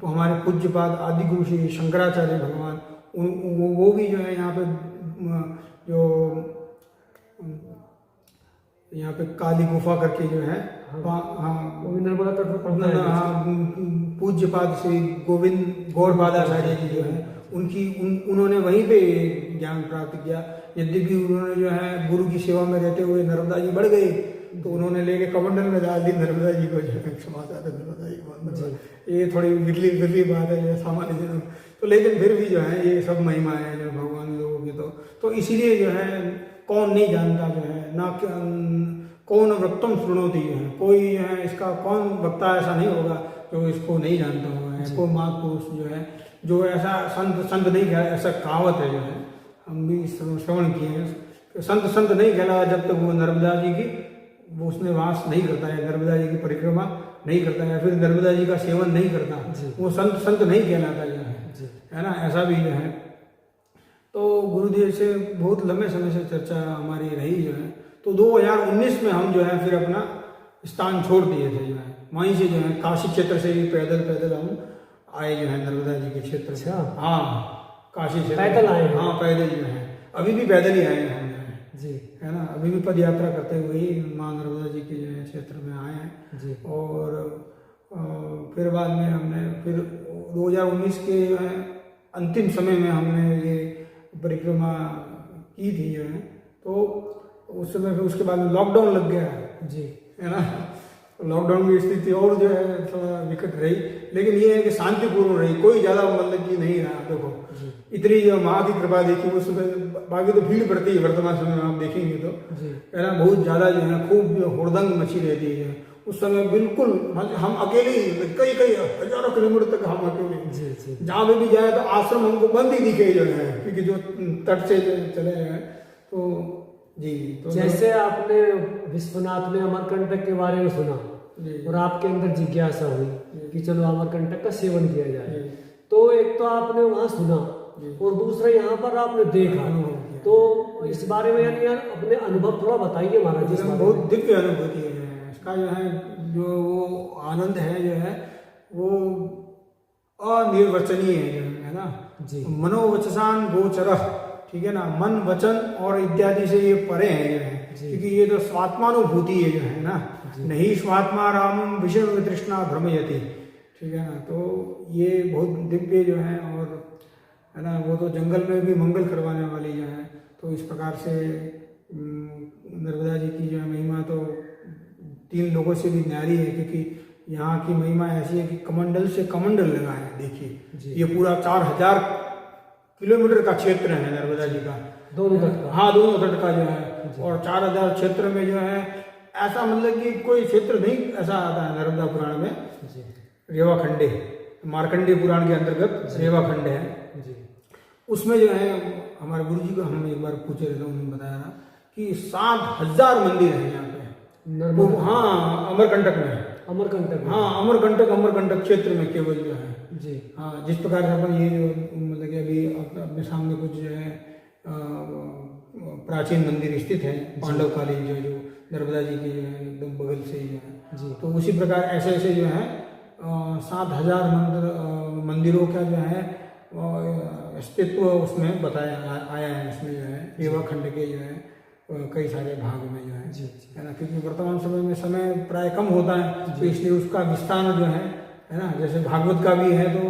हमारे पूज्यपाद आदि गुरु श्री शंकराचार्य भगवान वो भी जो है यहाँ पे जो यहाँ पे काली गुफा करके जो है नर्मदा तट पर पूज्यपाद श्री गोविंद गौरपादाचार्य जी जो है उन्होंने वहीं पे ज्ञान प्राप्त किया। यद्यपि उन्होंने जो है गुरु की सेवा में रहते हुए नर्मदा जी बढ़ गए, तो उन्होंने लेके कमंडल में डाल दी नर्मदा जी को, जो है क्षमा चाहते नर्मदा जी को। ये थोड़ी बिरली बात है, जो सामान्य जनों तो, लेकिन फिर भी जो है ये सब महिमा है जो भगवान लोगों की। तो इसीलिए जो है कौन नहीं जानता, जो है ना कौन वक्तम सुनोती है, कोई जो है इसका कौन वक्ता ऐसा नहीं होगा जो इसको नहीं जानता होगा। कोई महापुरुष जो है जो ऐसा संत नहीं कहा, ऐसा कहावत है जो है, हम भी श्रवण किए हैं। संत नहीं कहला जब तक वो नर्मदा जी की वो उसमें वास नहीं करता है, नर्मदा जी की परिक्रमा नहीं करता है, फिर नर्मदा जी का सेवन नहीं करता, वो संत नहीं कहलाता जो है ना। ऐसा भी जो है। तो गुरुदेव से बहुत लंबे समय से चर्चा हमारी रही जो है। तो 2019 में हम जो है फिर अपना स्थान छोड़ दिए थे जो है, वहीं से जो है काशी क्षेत्र से ही पैदल हम आए जो है नर्मदा जी के क्षेत्र से। हाँ, काशी से पैदल आए? हाँ, पैदल जो है, अभी भी पैदल ही आए हैं हम जी, है ना। अभी भी पद यात्रा करते हुए ही माँ नर्मदा जी के जो है क्षेत्र में आए हैं जी। और फिर बाद में हमने फिर 2019 के जो है अंतिम समय में हमने ये परिक्रमा की थी जो है। तो उस समय फिर उसके बाद में लॉकडाउन लग गया जी, है ना। लॉकडाउन की स्थिति और जो है थोड़ा विकट रही, लेकिन ये है कि शांतिपूर्ण रही, कोई ज़्यादा मतलब कि नहीं रहा। देखो इतनी जो माँ की कृपा देखी उस समय, बाकी तो भीड़ पड़ती है वर्तमान समय में आप देखेंगे तो है ना, बहुत ज़्यादा जो है खूब हुड़दंग मची रहती है। उस समय बिल्कुल हम अकेले ही कई हजारों किलोमीटर तक हम अकेले, जहाँ पे भी जाए तो आश्रम हमको बंद ही दिखे जो है, क्योंकि जो तट से चले हैं। तो जी, तो जैसे आपने विश्वनाथ में अमरकंटक के बारे में सुना और आपके अंदर जिज्ञासा हुई कि चलो अमरकंटक का सेवन किया जाए, तो एक तो आपने वहाँ सुना और दूसरा यहाँ पर आपने देखा, तो इस बारे में यानी यार अपने अनुभव थोड़ा बताइए महाराज। बहुत दिव्य अनुभूति है इसका जो है, जो वो आनंद है जो है वो अनिर्वचनीय है ना जी। मनोवचसान गोचर, ठीक है ना, मन वचन और इत्यादि से ये परे है जो है, क्योंकि ये तो स्वात्मानुभूति है जो है ना, नहीं स्वात्मा रामम विषय तृष्णा भ्रमयति, ठीक है ना। तो ये बहुत दिव्य जो है, और है ना वो तो जंगल में भी मंगल करवाने वाली जो है। तो इस प्रकार से नर्मदा जी की जो है महिमा तो 3 लोगों से भी न्यारी है, क्योंकि यहाँ की महिमा ऐसी है कि कमंडल से कमंडल लगा है। देखिए ये पूरा 4000 किलोमीटर का क्षेत्र है नर्मदा जी का, दोनों तट का। हाँ, दोनों तट का जो है, और 4000 क्षेत्र में जो है ऐसा मतलब कि कोई क्षेत्र नहीं ऐसा आता है नर्मदा पुराण में। रेवाखंडे, मार्कंडेय पुराण के अंतर्गत रेवाखंड है, उसमें जो है हमारे गुरु जी को हम एक बार पूछे रहे थे, उन्होंने बताया था कि 7000 मंदिर हैं यहाँ पे। तो हाँ, अमरकंटक में, हाँ अमरकंटक क्षेत्र में केवल जो है जी। हाँ, जिस प्रकार से अपन ये जो मतलब कि अभी अपने सामने कुछ जो है प्राचीन मंदिर स्थित है पांडवकालीन, जो नर्मदा जी के जो है एकदम बगल से ही जो है जी। तो उसी प्रकार ऐसे जो है 7000 मंदिरों का जो है अस्तित्व उसमें बताया आया है। इसमें जो है रेवाखंड के जो है कई सारे भाग में जो है है ना, क्योंकि वर्तमान समय में समय प्राय कम होता है, तो इसलिए उसका विस्तार जो है ना, जैसे भागवत का भी है तो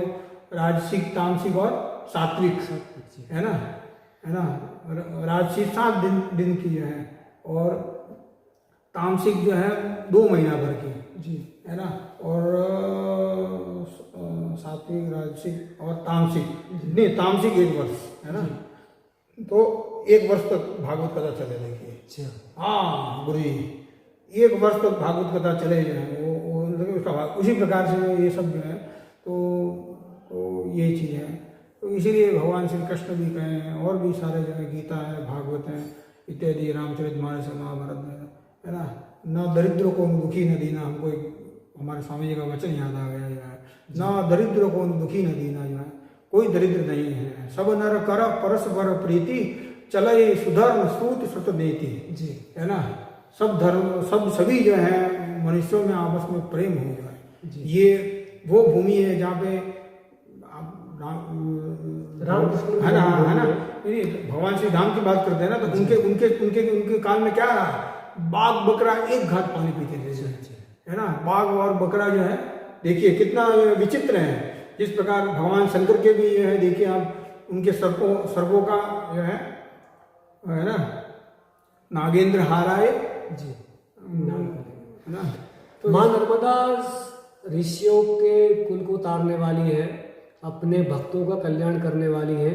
राजसिक, तामसिक और सात्विक है ना, राजसिक 7 दिन की जो है, और तामसिक जो है 2 महीना भर की जी, है ना, और सात्विक, राजसिक और तामसिक, नहीं तामसिक 1 वर्ष है ना। तो 1 वर्ष तक भागवत कथा चले, देखिए। हाँ गुरु जी, 1 वर्ष तक भागवत कथा चले जो है वो उसका उसी प्रकार से ये सब जो है। तो ये चीज़ है। तो इसीलिए भगवान श्री कृष्ण भी कहे हैं, और भी सारे जो है गीता है, भागवत है इत्यादि, रामचरितमानस, महाभारत है ना। न दरिद्र को दुखी न दीना, हमको हमारे स्वामी जी का वचन याद आ गया है, न दरिद्र को दुखी न दीना, जो है कोई दरिद्र नहीं है। सब नर कर परस्पर प्रीति, चले सुधर्म सूत श्रुत नीति जी, है ना। सब धर्म सभी जो है मनुष्यों में आपस में प्रेम हो जाए। ये वो भूमि है जहाँ पे रामकृष्ण है ना। भगवान श्री राम की बात करते हैं ना, तो उनके काल में क्या रहा, बाघ बकरा एक घाट पानी पीते थे, है ना। बाघ और बकरा जो है देखिए कितना विचित्र है। जिस प्रकार भगवान शंकर के भी जो है देखिए आप उनके सर्पों का जो है ना, नागेंद्र हाराए जी। है ना। तो माँ नर्मदा ऋषियों के कुल को तारने वाली है, अपने भक्तों का कल्याण करने वाली है।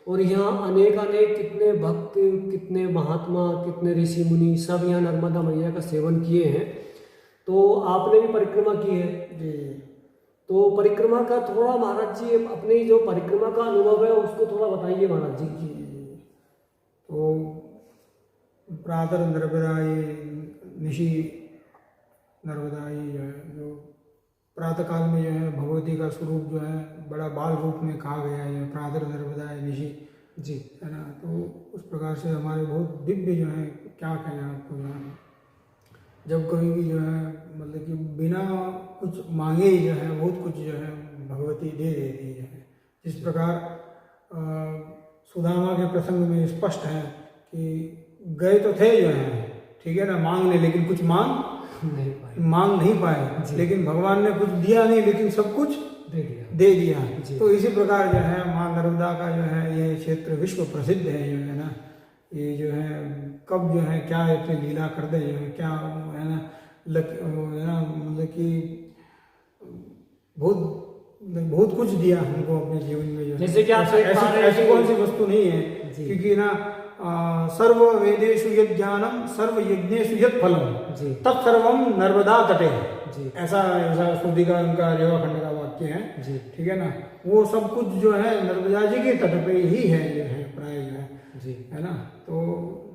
और यहाँ अनेक कितने भक्त, कितने महात्मा, कितने ऋषि मुनि सब यहाँ नर्मदा मैया का सेवन किए हैं। तो आपने भी परिक्रमा की है जी। तो परिक्रमा का थोड़ा महाराज जी अपनी जो परिक्रमा का अनुभव है उसको थोड़ा बताइए महाराज जी। जी। तो प्रातः नर्मदाई निशी नर्मदाई जो है, जो प्रातः काल में जो है भगवती का स्वरूप जो है बड़ा बाल रूप में कहा गया है, प्रातः नर्मदाई निशी जी, है ना। तो उस प्रकार से हमारे बहुत दिव्य जो है, क्या कहें आपको, जो है जब कभी भी जो है मतलब कि बिना कुछ मांगे ही जो है बहुत कुछ जो है भगवती दे देती है। जिस प्रकार सुदामा के प्रसंग में स्पष्ट है कि गए तो थे जो है, ठीक है ना, मांगने, लेकिन कुछ मांग नहीं पाए, लेकिन भगवान ने कुछ दिया नहीं, लेकिन सब कुछ दे दिया। तो इसी प्रकार जो है माँ नर्मदा का जो है ये क्षेत्र विश्व प्रसिद्ध है जो है ना। ये जो है कब जो है क्या इतनी लीला कर दे जो है, क्या है ना, है ना, मतलब कि बहुत कुछ दिया हमको अपने जीवन में जो, जैसे कि आप ऐसी कौन सी वस्तु नहीं है, क्योंकि ना सर्व वेदेषु यत् ज्ञानम सर्व यज्ञेषु यत् फलम तत्सर्वम नर्मदा तटे। ऐसा श्रुति का उनका रेवाखंड का वाक्य है, ठीक है ना। वो सब कुछ जो है नर्मदा जी के तट पे ही है जो है प्राय जो है ना। तो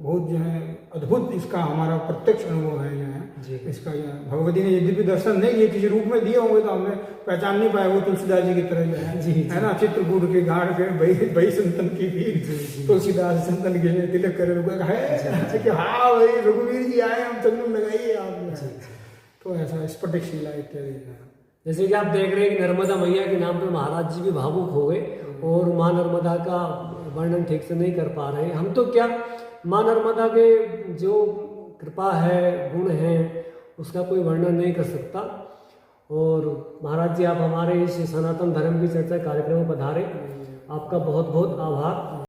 बहुत जो है अद्भुत इसका हमारा प्रत्यक्ष अनुभव है जो है इसका। जो है भगवती ने यद्यपि दर्शन नहीं ये किसी रूप में दिए होंगे तो हमने पहचान नहीं पाया, वो तुलसीदास जी की तरह जो है ना, चित्रकूट के घाट पे भाई संतन की भीड़, तुलसीदास संतन के तिलक करे है कि हाँ भाई रघुवीर जी आए, हम चंदन लगाइए आप। तो ऐसा स्फटिक शिला इत्यादि। जैसे कि आप देख रहे हैं कि नर्मदा मैया के नाम पर महाराज जी भी भावुक हो गए और माँ नर्मदा का वर्णन ठीक से नहीं कर पा रहे हैं। हम तो क्या माँ नर्मदा के जो कृपा है, गुण है, उसका कोई वर्णन नहीं कर सकता। और महाराज जी आप हमारे इस सनातन धर्म की चर्चा कार्यक्रम में पधारे, आपका बहुत बहुत आभार।